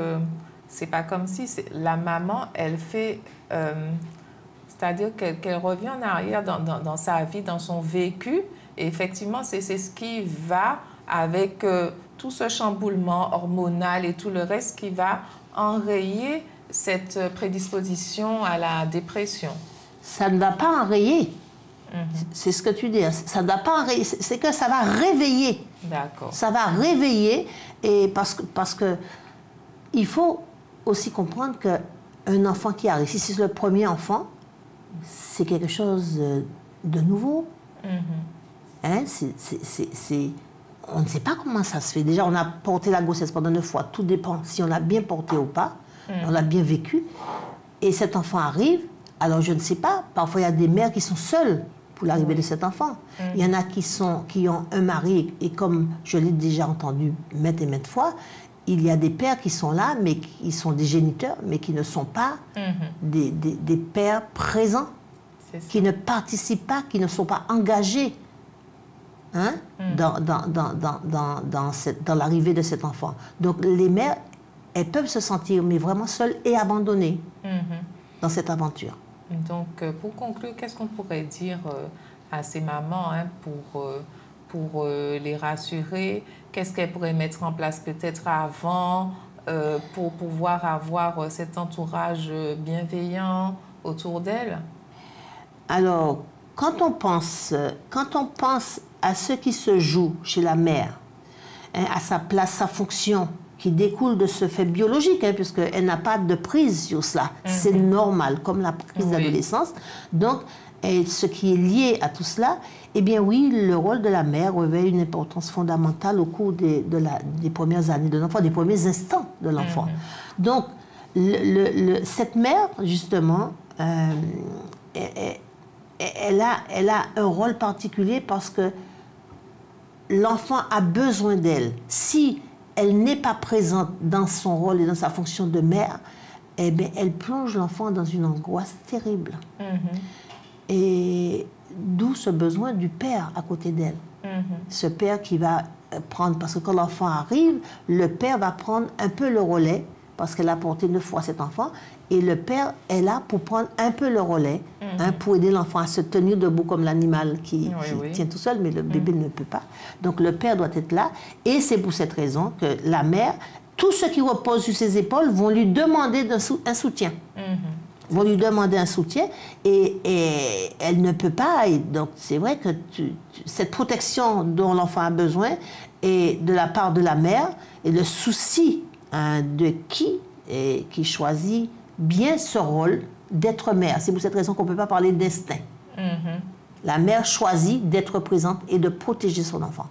c'est pas comme si la maman, elle fait... c'est-à-dire qu'elle revient en arrière dans sa vie, dans son vécu. Et effectivement, c'est ce qui va avec tout ce chamboulement hormonal et tout le reste qui va enrayer cette prédisposition à la dépression. Ça ne va pas enrayer. C'est ce que tu dis. Ça ne va pas enrayer. C'est que ça va réveiller. D'accord. Ça va réveiller. Et parce que il faut aussi comprendre qu'un enfant qui arrive, si c'est le premier enfant, c'est quelque chose de nouveau. Hein? On ne sait pas comment ça se fait. Déjà, on a porté la grossesse pendant 9 fois. Tout dépend si on l'a bien porté ou pas. On l'a bien vécu. Et cet enfant arrive. Alors, je ne sais pas. Parfois, il y a des mères qui sont seules pour l'arrivée de cet enfant. Il y en a qui ont un mari. Et comme je l'ai déjà entendu maintes et maintes fois, il y a des pères qui sont là, mais qui sont des géniteurs, mais qui ne sont pas des pères présents, qui ne participent pas, qui ne sont pas engagés hein, dans l'arrivée de cet enfant. Donc les mères, elles peuvent se sentir mais vraiment seules et abandonnées dans cette aventure. Donc pour conclure, qu'est-ce qu'on pourrait dire à ces mamans hein, pour les rassurer? Qu'est-ce qu'elles pourraient mettre en place peut-être avant pour pouvoir avoir cet entourage bienveillant autour d'elles? Alors, quand on pense à ce qui se joue chez la mère, hein, à sa place, sa fonction, qui découle de ce fait biologique, hein, puisqu'elle n'a pas de prise sur cela. C'est normal, comme la crise d'adolescence. Donc, et ce qui est lié à tout cela, eh bien oui, le rôle de la mère revêt une importance fondamentale au cours des premières années de l'enfant, des premiers instants de l'enfant. Donc, cette mère, justement, elle a un rôle particulier parce que l'enfant a besoin d'elle. Si elle n'est pas présente dans son rôle et dans sa fonction de mère, eh bien, elle plonge l'enfant dans une angoisse terrible. Et d'où ce besoin du père à côté d'elle. Ce père qui va prendre, parce que quand l'enfant arrive, le père va prendre un peu le relais, parce qu'elle a porté 9 fois cet enfant, et le père est là pour prendre un peu le relais, pour aider l'enfant à se tenir debout comme l'animal qui tient tout seul, mais le bébé ne peut pas. Donc le père doit être là, et c'est pour cette raison que la mère, tout ce qui repose sur ses épaules vont lui demander un soutien. Vont lui demander un soutien, et elle ne peut pas. Et donc c'est vrai que cette protection dont l'enfant a besoin est de la part de la mère, et le souci de qui choisit bien ce rôle d'être mère. C'est pour cette raison qu'on ne peut pas parler d'instinct. La mère choisit d'être présente et de protéger son enfant.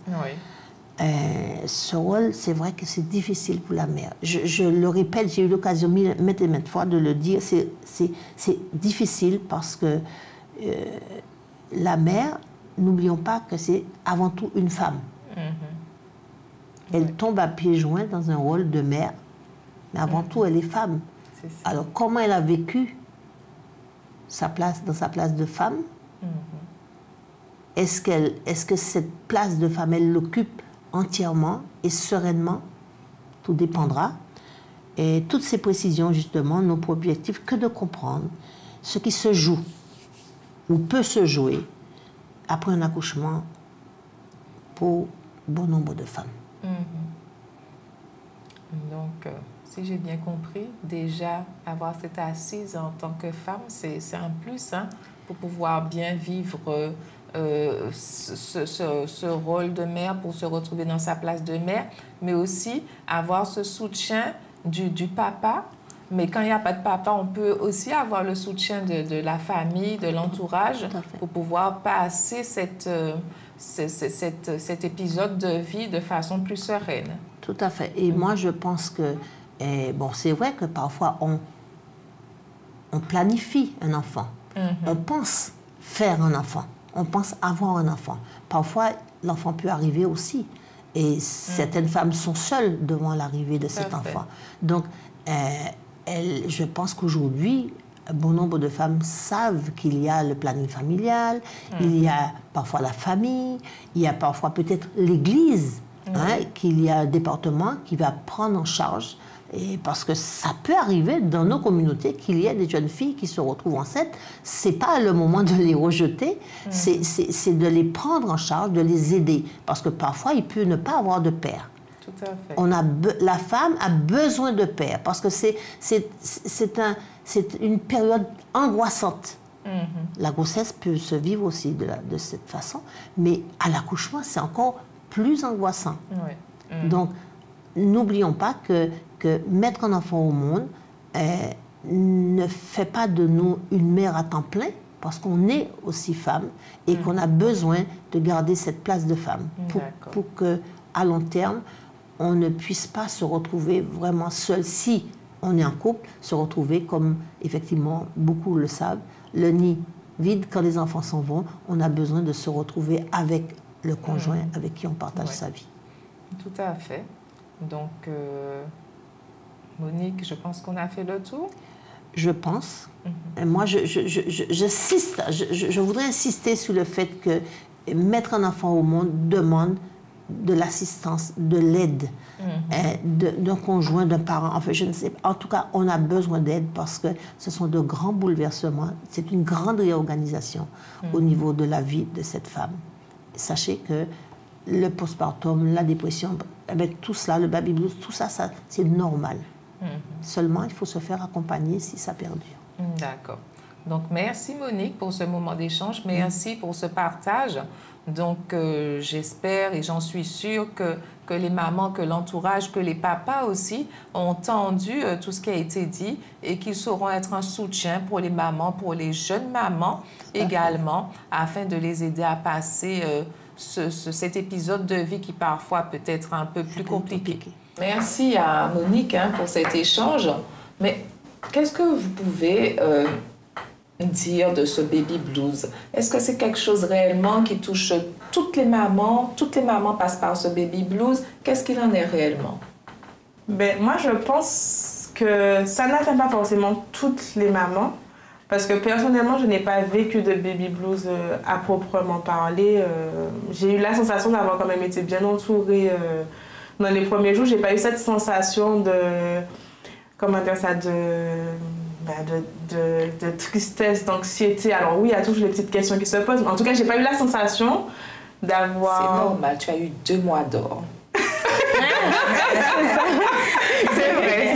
Ce rôle, c'est vrai que c'est difficile pour la mère. Je le répète, j'ai eu l'occasion maintes et maintes fois de le dire, c'est difficile parce que la mère, n'oublions pas que c'est avant tout une femme. Elle tombe à pieds joints dans un rôle de mère, mais avant tout, elle est femme. Alors, comment elle a vécu dans sa place de femme? Est-ce que cette place de femme, elle l'occupe entièrement et sereinement? Tout dépendra. Et toutes ces précisions, justement, n'ont pour objectif que de comprendre ce qui se joue ou peut se jouer après un accouchement pour bon nombre de femmes. Donc, si j'ai bien compris, déjà, avoir cette assise en tant que femme, c'est un plus pour pouvoir bien vivre ce rôle de mère, pour se retrouver dans sa place de mère, mais aussi avoir ce soutien du papa. Mais quand il n'y a pas de papa, on peut aussi avoir le soutien de la famille, de l'entourage, pour pouvoir passer cet épisode de vie de façon plus sereine. Tout à fait. Et moi, je pense que, bon, c'est vrai que parfois, on planifie un enfant. On pense faire un enfant. On pense avoir un enfant. Parfois, l'enfant peut arriver aussi. Et certaines femmes sont seules devant l'arrivée de cet enfant. Donc, je pense qu'aujourd'hui, bon nombre de femmes savent qu'il y a le planning familial, il y a parfois la famille, il y a parfois peut-être l'église, qu'il y a un département qui va prendre en charge. Et parce que ça peut arriver dans nos communautés qu'il y ait des jeunes filles qui se retrouvent enceintes. Ce n'est pas le moment de les rejeter, c'est de les prendre en charge, de les aider. Parce que parfois, il peut ne pas avoir de père. Tout à fait. La femme a besoin de père parce que c'est une période angoissante. La grossesse peut se vivre aussi de cette façon, mais à l'accouchement, c'est encore plus angoissant. Donc, n'oublions pas que mettre un enfant au monde ne fait pas de nous une mère à temps plein, parce qu'on est aussi femme et qu'on a besoin de garder cette place de femme pour qu'à long terme, on ne puisse pas se retrouver vraiment seul. Si on est en couple, se retrouver comme, effectivement, beaucoup le savent, le nid vide quand les enfants s'en vont, on a besoin de se retrouver avec le conjoint avec qui on partage sa vie. Tout à fait. Donc, Monique, je pense qu'on a fait le tour. Je pense. Moi, je voudrais insister sur le fait que mettre un enfant au monde demande de l'assistance, de l'aide d'un conjoint, d'un parent. Enfin, je ne sais pas. En tout cas, on a besoin d'aide parce que ce sont de grands bouleversements. C'est une grande réorganisation au niveau de la vie de cette femme. Sachez que le postpartum, la dépression, tout cela, le baby blues, tout ça, c'est normal. Seulement, il faut se faire accompagner si ça perdure. D'accord. Donc, merci Monique pour ce moment d'échange. Merci pour ce partage. Donc, j'espère et j'en suis sûre que les mamans, que l'entourage, que les papas aussi ont entendu tout ce qui a été dit et qu'ils sauront être un soutien pour les mamans, pour les jeunes mamans également, afin de les aider à passer cet épisode de vie qui parfois peut être un peu plus compliqué. Merci à Monique pour cet échange. Mais qu'est-ce que vous pouvez dire de ce baby blues? Est-ce que c'est quelque chose réellement qui touche toutes les mamans? Toutes les mamans passent par ce baby blues. Qu'est-ce qu'il en est réellement? Ben, moi, je pense que ça n'atteint pas forcément toutes les mamans. Parce que personnellement, je n'ai pas vécu de baby blues à proprement parler. J'ai eu la sensation d'avoir quand même été bien entourée dans les premiers jours. J'ai pas eu cette sensation de... Comment dire ça? De tristesse, d'anxiété. Alors oui, il y a toujours les petites questions qui se posent. Mais en tout cas, j'ai pas eu la sensation d'avoir... C'est normal, tu as eu 2 mois d'or. C'est vrai.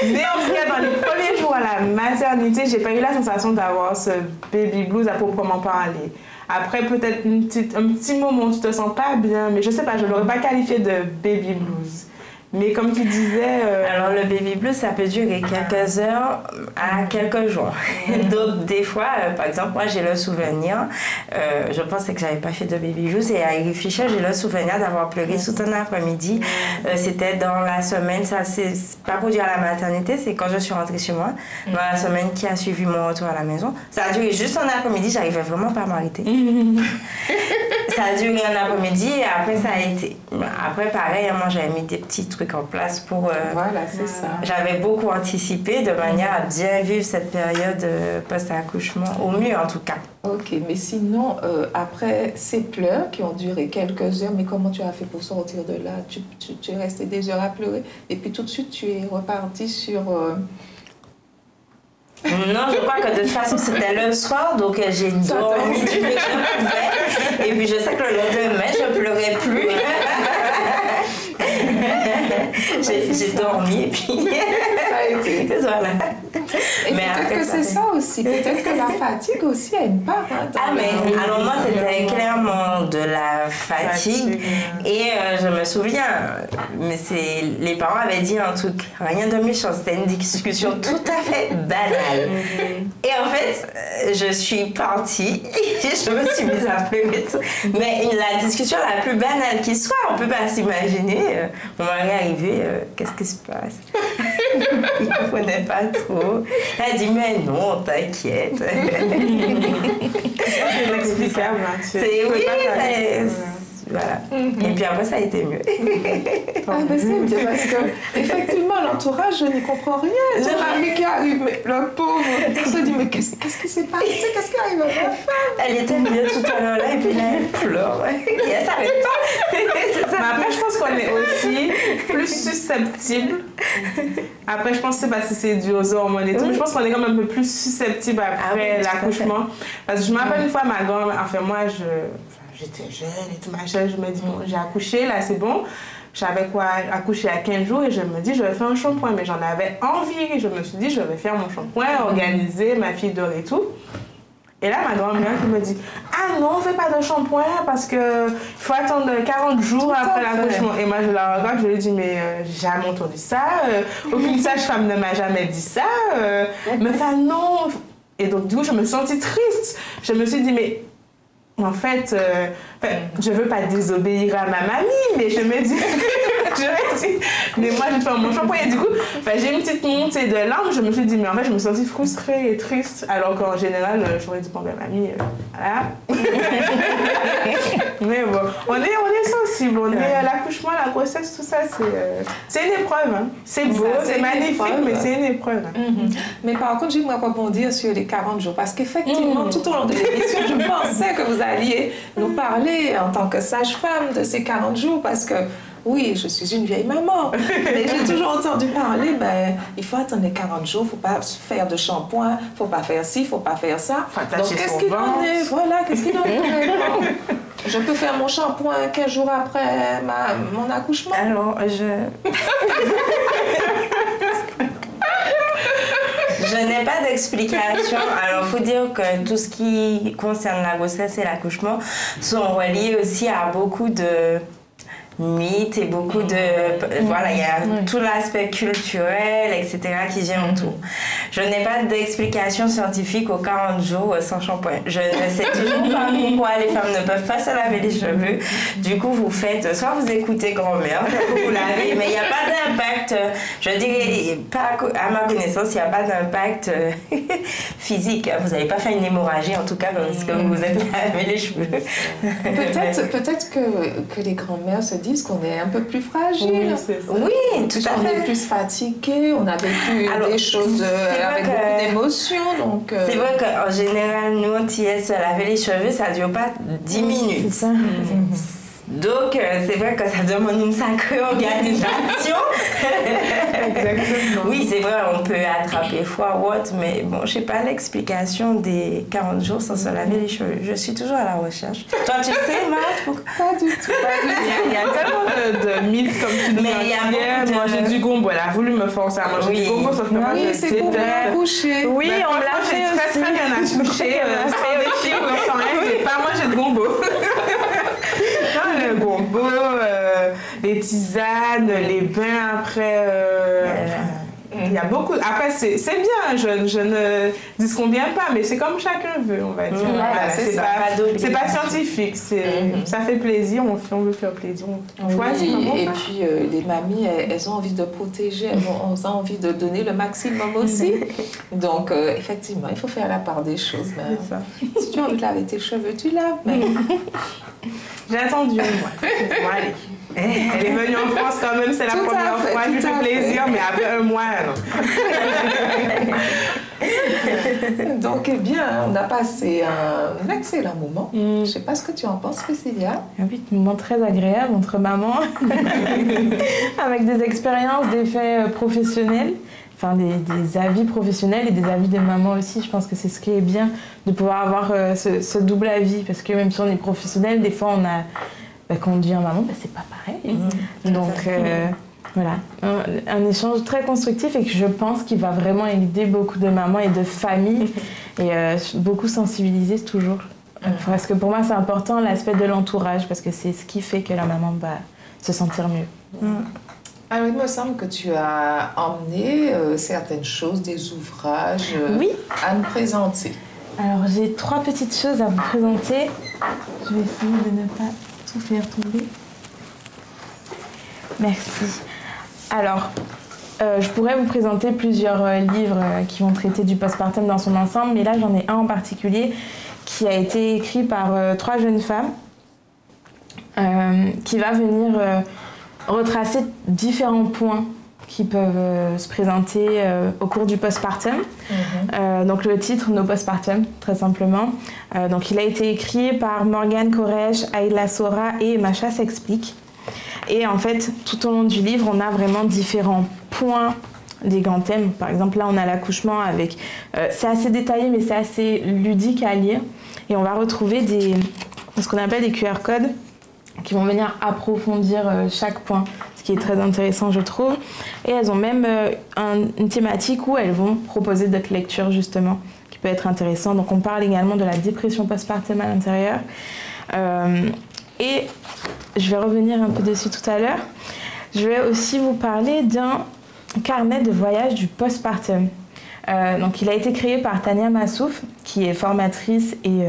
Mais en tout cas, dans les premiers jours à la maternité, j'ai pas eu la sensation d'avoir ce baby blues à proprement parler. Après, peut-être un petit moment où tu te sens pas bien, mais je sais pas, je l'aurais pas qualifié de baby blues. Mais comme tu disais... Alors, le baby blues, ça peut durer quelques heures à quelques jours. Donc, des fois, par exemple, moi, j'ai le souvenir, je pensais que j'avais pas fait de baby blues, et à y réfléchir, j'ai le souvenir d'avoir pleuré tout un après-midi. C'était dans la semaine, ça c'est pas produit à la maternité, c'est quand je suis rentrée chez moi, dans la semaine qui a suivi mon retour à la maison. Ça a duré juste un après-midi, j'arrivais vraiment pas à m'arrêter. Ça a duré un après-midi, et après, ça a été... Après, pareil, moi, j'avais mis des petits trucs en place pour... Voilà, c'est ça. J'avais beaucoup anticipé de manière à bien vivre cette période post-accouchement, au mieux en tout cas. Ok, mais sinon, après ces pleurs qui ont duré quelques heures, mais comment tu as fait pour sortir de là? Tu es resté des heures à pleurer et puis tout de suite tu es reparti sur... Non, je crois que de toute façon c'était le soir, donc j'ai dormi du mieux que je pouvais. Et puis je sais que le lendemain, je pleurais plus. J'ai dormi et puis... Ça a été. Voilà. Et peut-être que c'est ça aussi, peut-être que la fatigue aussi a une part. Hein, alors moi c'était clairement de la fatigue. Et je me souviens, mais les parents avaient dit un truc, rien de méchant, c'était une discussion tout à fait banale. Et en fait, je suis partie et je me suis mise à pleurer. Mais la discussion la plus banale qui soit, on peut pas s'imaginer. Mon mari est arrivé, qu'est-ce qui se passe? Il ne comprenait pas trop. Elle dit, mais non, t'inquiète. C'est inexplicable. Oui, voilà. Et puis après, ça a été mieux. Ah, mais c'est bien parce que, effectivement, l'entourage, je n'y comprends rien. J'ai un ami qui arrive, mais le pauvre, on se dit, mais qu'est-ce qui s'est passé? Qu'est-ce qui arrive à ma femme? Elle était bien tout à l'heure là, et puis là, elle pleure. Et elle s'arrête pas. Mais après, je pense qu'on est aussi plus susceptible. Après, je pense que c'est parce que c'est dû aux hormones et tout, mais je pense qu'on est quand même un peu plus susceptible après l'accouchement. Parce que je me rappelle une fois, ma grand-mère, enfin, moi, j'étais jeune et tout machin, je me dis, bon, j'ai accouché, là c'est bon. J'avais accouché à 15 jours et je me dis, je vais faire un shampoing. Mais j'en avais envie. Je me suis dit, je vais faire mon shampoing, organiser, ma fille dort et tout. Et là, ma grand-mère qui me dit, ah non, fais pas de shampoing parce qu'il faut attendre 40 jours après l'accouchement. Et moi, je la regarde, je lui dis, mais j'ai jamais entendu ça. Aucune sage-femme ne m'a jamais dit ça. Mais enfin, non. Et donc, du coup, je me sentis triste. Je me suis dit, mais... En fait, je veux pas désobéir à ma mamie, mais je me dis, mais moi je vais faire mon shampoing et du coup, j'ai une petite montée de larmes. Je me suis dit, mais en fait, je me sentis frustrée et triste, alors qu'en général, j'aurais dit, bon ben mamie, voilà. Mais bon, on est sensible, l'accouchement, la grossesse, tout ça, c'est une épreuve. Hein. C'est beau, c'est magnifique, mais c'est une épreuve. Hein. Mais par contre, j'aimerais rebondir sur les 40 jours, parce qu'effectivement, tout au long de l'émission, je pensais que vous alliez nous parler en tant que sage-femme de ces 40 jours, parce que oui, je suis une vieille maman, mais j'ai toujours entendu parler, il faut attendre les 40 jours, il ne faut pas faire de shampoing, il ne faut pas faire ci, il ne faut pas faire ça. Donc, qu'est-ce qu'il en est? Voilà, qu'est-ce qu'il en est? Je peux faire mon shampoing 15 jours après mon accouchement? Alors, je n'ai pas d'explication. Alors, il faut dire que tout ce qui concerne la grossesse et l'accouchement sont reliés aussi à beaucoup mythes et beaucoup de... Voilà, il y a tout l'aspect culturel, etc. qui gère autour. Je n'ai pas d'explication scientifique aux 40 jours sans shampoing. Je ne sais toujours pas pourquoi les femmes ne peuvent pas se laver les cheveux. Du coup, vous faites... Soit vous écoutez grand-mère, vous lavez, mais il n'y a pas d'impact... Je dirais, pas à ma connaissance, il n'y a pas d'impact physique. Vous n'avez pas fait une hémorragie, en tout cas, parce que vous vous êtes lavé les cheveux. Peut-être que les grand-mères se disent qu'on est un peu plus fragile. Oui, c'est ça. Oui, tout à fait. On est plus fatigué, on a vécu des choses avec beaucoup d'émotions. Donc, c'est vrai qu'en général, nous, on y se laver les cheveux, ça ne dure pas 10 minutes. C'est ça. Donc, c'est vrai que ça demande une sacrée organisation. Exactement. Oui, c'est vrai, on peut attraper froid ou autre, mais bon, je sais pas l'explication des 40 jours sans se laver les cheveux. Je suis toujours à la recherche. Toi, tu sais, Marthe? Pas du tout. Il y a tellement de mythes, comme tu disais. Mais il y a beaucoup de... manger du gombo. Elle a voulu me forcer à manger du gombo, sauf que moi, je c'est pour bien coucher. Oui, on me l'a fait aussi. J'ai très bien accouché. Sans des filles ou sans rien, j'ai pas mangé de gombo. Le gombo, les tisanes, les bains après. Il y a beaucoup. Après, c'est bien, je ne disconviens pas, mais c'est comme chacun veut, on va dire. Voilà, c'est pas scientifique, ça fait plaisir, on veut faire plaisir. On choisit. Et puis, les mamies, elles ont envie de protéger, elles ont envie de donner le maximum aussi. Donc, effectivement, il faut faire la part des choses. Mais, c'est ça. Si tu as envie de laver tes cheveux, tu laves. Mais... J'ai attendu un mois. Bon, allez. Elle est venue en France quand même, c'est la première fois, je lui fais plaisir, mais après un mois, non. Donc, eh bien, on a passé un excellent moment. Je ne sais pas ce que tu en penses, Priscilla. Oui, un moment très agréable entre mamans, avec des expériences, des faits professionnels. Enfin, des avis professionnels et des avis de maman aussi. Je pense que c'est ce qui est bien de pouvoir avoir ce double avis. Parce que même si on est professionnel, des fois, on a... quand on devient maman, c'est pas pareil. Donc, voilà. Un échange très constructif et que je pense qu'il va vraiment aider beaucoup de mamans et de familles et beaucoup sensibiliser toujours. Parce que pour moi, c'est important l'aspect de l'entourage parce que c'est ce qui fait que la maman va se sentir mieux. Alors, il me semble que tu as emmené certaines choses, des ouvrages à nous présenter. Alors, j'ai 3 petites choses à vous présenter. Je vais essayer de ne pas tout faire tomber. Merci. Alors, je pourrais vous présenter plusieurs livres qui vont traiter du postpartum dans son ensemble, mais là, j'en ai un en particulier qui a été écrit par 3 jeunes femmes qui va venir... retracer différents points qui peuvent se présenter au cours du postpartum. Donc le titre, Nos postpartum, très simplement. Donc il a été écrit par Morgane Koresh, Ayla Sora et Macha s'explique. Et en fait, tout au long du livre, on a vraiment différents points, des grands thèmes. Par exemple, là, on a l'accouchement avec... c'est assez détaillé, mais c'est assez ludique à lire. Et on va retrouver ce qu'on appelle des QR codes qui vont venir approfondir chaque point, ce qui est très intéressant, je trouve. Et elles ont même une thématique où elles vont proposer d'autres lectures, justement, qui peut être intéressant. Donc, on parle également de la dépression postpartum à l'intérieur. Et je vais revenir un peu dessus tout à l'heure. Je vais aussi vous parler d'un carnet de voyage du postpartum. Donc, il a été créé par Tania Massouf, qui est formatrice et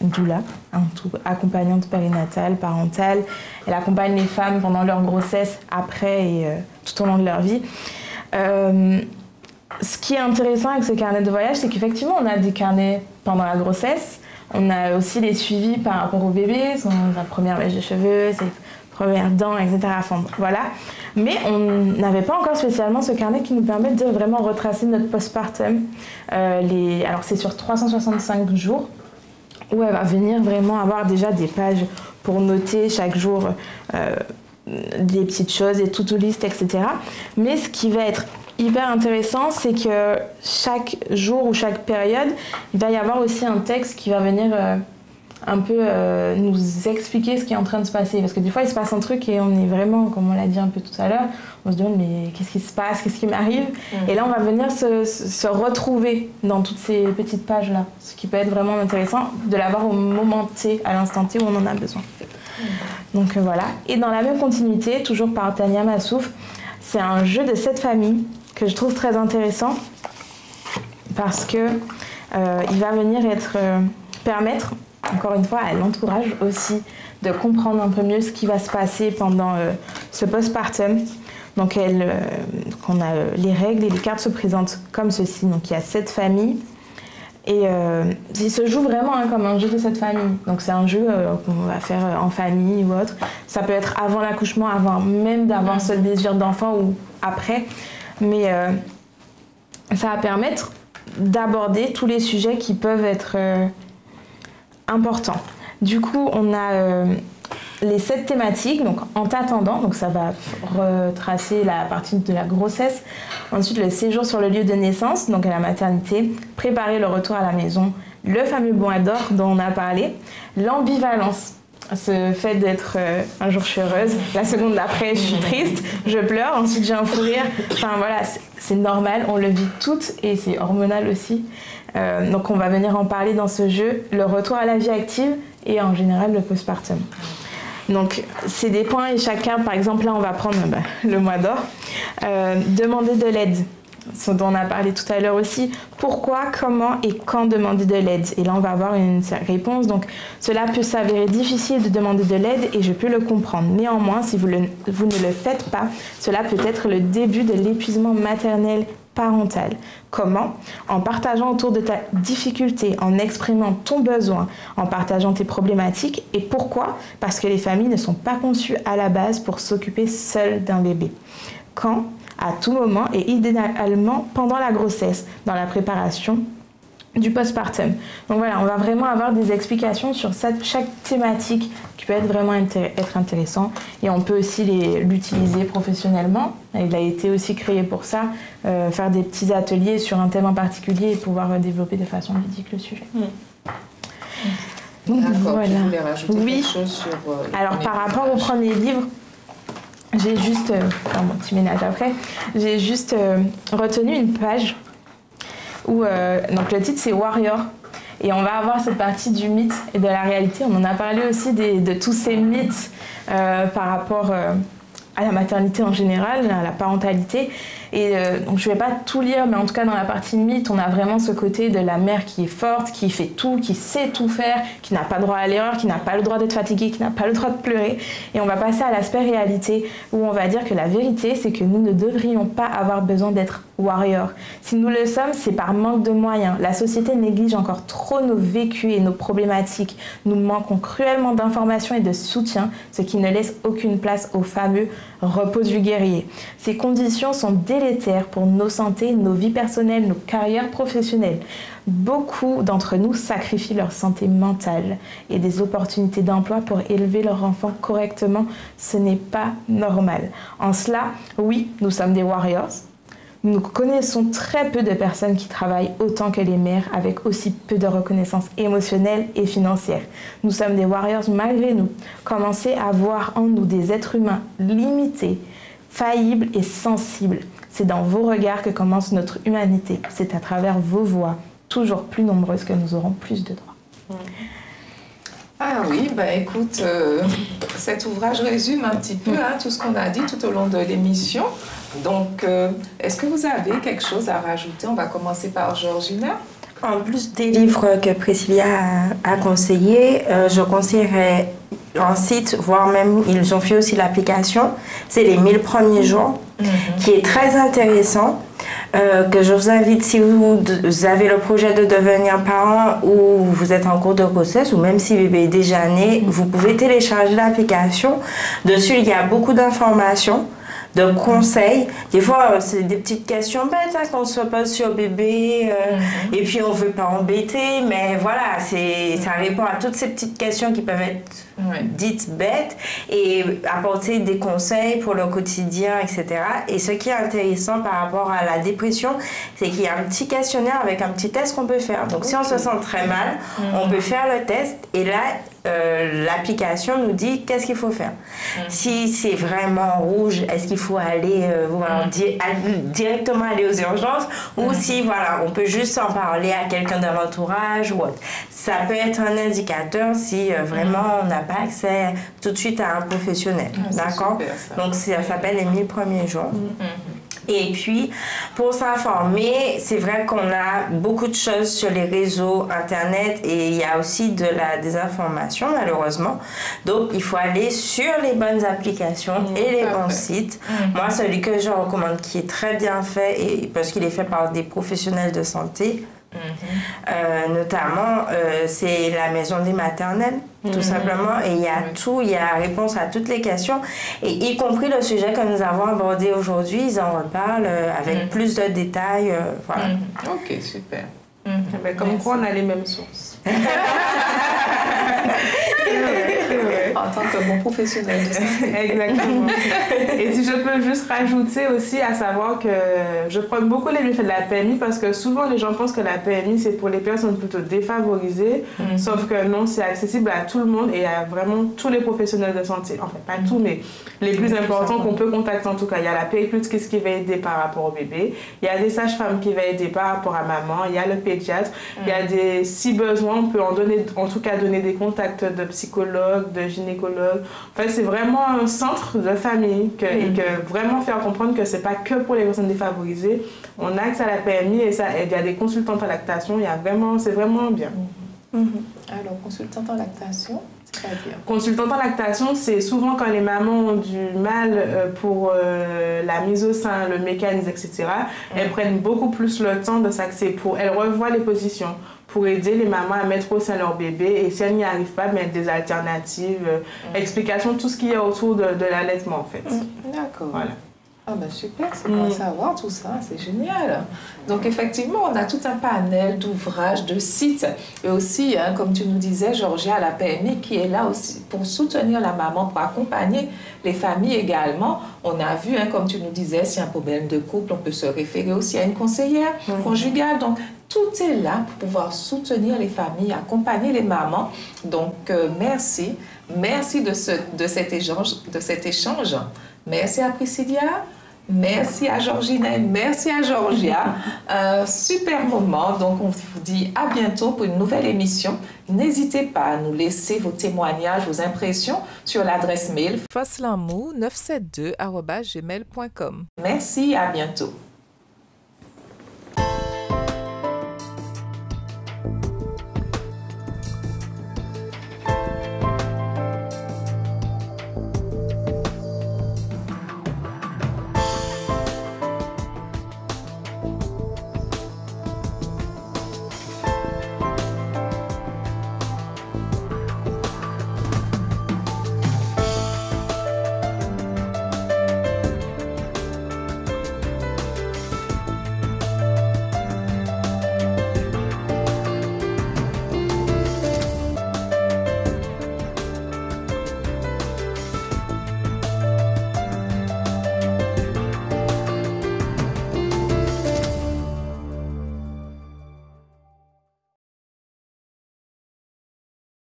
doula, accompagnante périnatale, parentale. Elle accompagne les femmes pendant leur grossesse, après et tout au long de leur vie. Ce qui est intéressant avec ce carnet de voyage, c'est qu'effectivement, on a des carnets pendant la grossesse. On a aussi les suivis par rapport au bébé, sa première mèche de cheveux, ses premières dents, etc. Enfin, voilà. Mais on n'avait pas encore spécialement ce carnet qui nous permet de vraiment retracer notre postpartum. Alors c'est sur 365 jours où elle va venir vraiment avoir déjà des pages pour noter chaque jour des petites choses, des to-do list, etc. Mais ce qui va être hyper intéressant, c'est que chaque jour ou chaque période, il va y avoir aussi un texte qui va venir un peu nous expliquer ce qui est en train de se passer. Parce que des fois, il se passe un truc et on est vraiment, comme on l'a dit un peu tout à l'heure, on se demande mais qu'est-ce qui se passe, qu'est-ce qui m'arrive ? Et là, on va venir se retrouver dans toutes ces petites pages-là. Ce qui peut être vraiment intéressant de l'avoir au moment T, à l'instant T où on en a besoin. Donc voilà. Et dans la même continuité, toujours par Tania Massouf, c'est un jeu de 7 familles que je trouve très intéressant parce que il va venir permettre, encore une fois, à l'entourage aussi de comprendre un peu mieux ce qui va se passer pendant ce postpartum. Donc on a les règles et les cartes se présentent comme ceci. Donc il y a 7 familles et il se joue vraiment comme un jeu de 7 familles. Donc c'est un jeu qu'on va faire en famille ou autre. Ça peut être avant l'accouchement, avant même d'avoir ce désir d'enfant ou après. Mais ça va permettre d'aborder tous les sujets qui peuvent être importants. Du coup, on a les 7 thématiques, donc en t'attendant, donc ça va retracer la partie de la grossesse. Ensuite, le séjour sur le lieu de naissance, donc à la maternité, préparer le retour à la maison, le fameux mois d'or dont on a parlé, l'ambivalence, ce fait d'être un jour je suis heureuse, la seconde d'après je suis triste, je pleure, ensuite j'ai un fou rire. Enfin voilà, c'est normal, on le vit toutes et c'est hormonal aussi. Donc on va venir en parler dans ce jeu, le retour à la vie active et en général le postpartum. Donc c'est des points et chacun, par exemple là on va prendre le mois d'or, demander de l'aide. Ce dont on a parlé tout à l'heure aussi, pourquoi, comment et quand demander de l'aide. Et là, on va avoir une réponse. Donc, cela peut s'avérer difficile de demander de l'aide et je peux le comprendre. Néanmoins, si vous ne le faites pas, cela peut être le début de l'épuisement maternel parental. Comment? En partageant autour de ta difficulté, en exprimant ton besoin, en partageant tes problématiques. Et pourquoi? Parce que les familles ne sont pas conçues à la base pour s'occuper seules d'un bébé. Quand? À tout moment et idéalement pendant la grossesse, dans la préparation du postpartum. Donc voilà, on va vraiment avoir des explications sur chaque thématique qui peut être vraiment être intéressant et on peut aussi l'utiliser professionnellement. Il a été aussi créé pour ça, faire des petits ateliers sur un thème en particulier et pouvoir développer de façon ludique le sujet. Donc voilà. Tu voulais rajouter quelque chose sur alors par rapport au premier livre, j'ai juste, mon petit ménage après, j'ai juste retenu une page où, donc le titre c'est Warrior, et on va avoir cette partie du mythe et de la réalité. On en a parlé aussi de tous ces mythes par rapport à la maternité en général, à la parentalité. Et donc je ne vais pas tout lire, mais en tout cas dans la partie mythe, on a vraiment ce côté de la mère qui est forte, qui fait tout, qui sait tout faire, qui n'a pas droit à l'erreur, qui n'a pas le droit d'être fatiguée, qui n'a pas le droit de pleurer. Et on va passer à l'aspect réalité, où on va dire que la vérité, c'est que nous ne devrions pas avoir besoin d'être warrior. Si nous le sommes, c'est par manque de moyens. La société néglige encore trop nos vécus et nos problématiques. Nous manquons cruellement d'informations et de soutien, ce qui ne laisse aucune place au fameux repos du guerrier. Ces conditions sont délétères pour nos santé, nos vies personnelles, nos carrières professionnelles. Beaucoup d'entre nous sacrifient leur santé mentale et des opportunités d'emploi pour élever leur enfant correctement. Ce n'est pas normal. En cela, oui, nous sommes des warriors. Nous connaissons très peu de personnes qui travaillent autant que les mères avec aussi peu de reconnaissance émotionnelle et financière. Nous sommes des warriors malgré nous. Commencez à voir en nous des êtres humains limités, faillibles et sensibles. C'est dans vos regards que commence notre humanité. C'est à travers vos voix, toujours plus nombreuses, que nous aurons plus de droits. Ah oui, écoute, cet ouvrage résume un petit peu tout ce qu'on a dit tout au long de l'émission. Donc, est-ce que vous avez quelque chose à rajouter? On va commencer par Georgina. En plus des livres que Priscilla a conseillés, je conseillerais un site, voire même ils ont fait aussi l'application, c'est les 1000 premiers jours, qui est très intéressant, que je vous invite, si vous avez le projet de devenir parent ou vous êtes en cours de grossesse ou même si bébé est déjà né, vous pouvez télécharger l'application. Dessus, il y a beaucoup d'informations, de conseils. Des fois, c'est des petites questions bêtes qu'on se pose sur bébé et puis on ne veut pas embêter, mais voilà, ça répond à toutes ces petites questions qui peuvent être dites bêtes et apporter des conseils pour le quotidien, etc. Et ce qui est intéressant par rapport à la dépression, c'est qu'il y a un petit questionnaire avec un petit test qu'on peut faire. Donc si on se sent très mal, on peut faire le test et là, l'application nous dit qu'est-ce qu'il faut faire. Si c'est vraiment rouge, est-ce qu'il faut aller directement aller aux urgences ou si voilà, on peut juste en parler à quelqu'un de l'entourage ou autre. Ça peut être un indicateur si vraiment on n'a pas accès tout de suite à un professionnel. D'accord? Donc ça s'appelle les 1000 premiers jours. Et puis, pour s'informer, c'est vrai qu'on a beaucoup de choses sur les réseaux Internet et il y a aussi de la désinformation, malheureusement. Donc, il faut aller sur les bonnes applications et les bons sites. Moi, celui que je recommande, qui est très bien fait, et parce qu'il est fait par des professionnels de santé, notamment, c'est la maison des maternelles, tout simplement. Et il y a tout, il y a réponse à toutes les questions, et y compris le sujet que nous avons abordé aujourd'hui, ils en reparlent avec plus de détails. Voilà. Ok, super. Comme quoi, on a les mêmes sources. En tant que bon professionnel de santé. Exactement. Et si je peux juste rajouter aussi à savoir que je prône beaucoup les bienfaits de la PMI parce que souvent les gens pensent que la PMI c'est pour les personnes plutôt défavorisées, sauf que non, c'est accessible à tout le monde et à vraiment tous les professionnels de santé. Enfin, pas tous, mais les plus importants qu'on peut contacter en tout cas. Il y a la péricultrice qui va aider par rapport au bébé, il y a des sages-femmes qui vont aider par rapport à maman, il y a le pédiatre, il y a des, si besoin, on peut en tout cas donner des contacts de psychologues, de gynécologues. En fait, c'est vraiment un centre de famille et que vraiment faire comprendre que c'est pas que pour les personnes défavorisées. On a accès à la PMI et il y a des consultantes en lactation, c'est vraiment bien. Alors, consultante en lactation, c'est-à-dire? Consultante en lactation, c'est souvent quand les mamans ont du mal pour la mise au sein, le mécanisme, etc. Elles prennent beaucoup plus le temps de s'axer elles revoient les positions pour aider les mamans à mettre au sein leur bébé et si elles n'y arrivent pas, mettre des alternatives, explication, tout ce qu'il y a autour de l'allaitement en fait. D'accord. Voilà. Ah ben super, c'est bon à savoir tout ça, c'est génial. Donc effectivement, on a tout un panel d'ouvrages, de sites et aussi, comme tu nous disais, Georgia, la PMI qui est là aussi pour soutenir la maman, pour accompagner les familles également. On a vu, comme tu nous disais, s'il y a un problème de couple, on peut se référer aussi à une conseillère conjugale. Donc tout est là pour pouvoir soutenir les familles, accompagner les mamans. Donc merci de cet échange. Merci à Priscilla. Merci à Georgina et merci à Georgia. Super moment. Donc, on vous dit à bientôt pour une nouvelle émission. N'hésitez pas à nous laisser vos témoignages, vos impressions sur l'adresse mail foslamou972@gmail.com. Merci, à bientôt.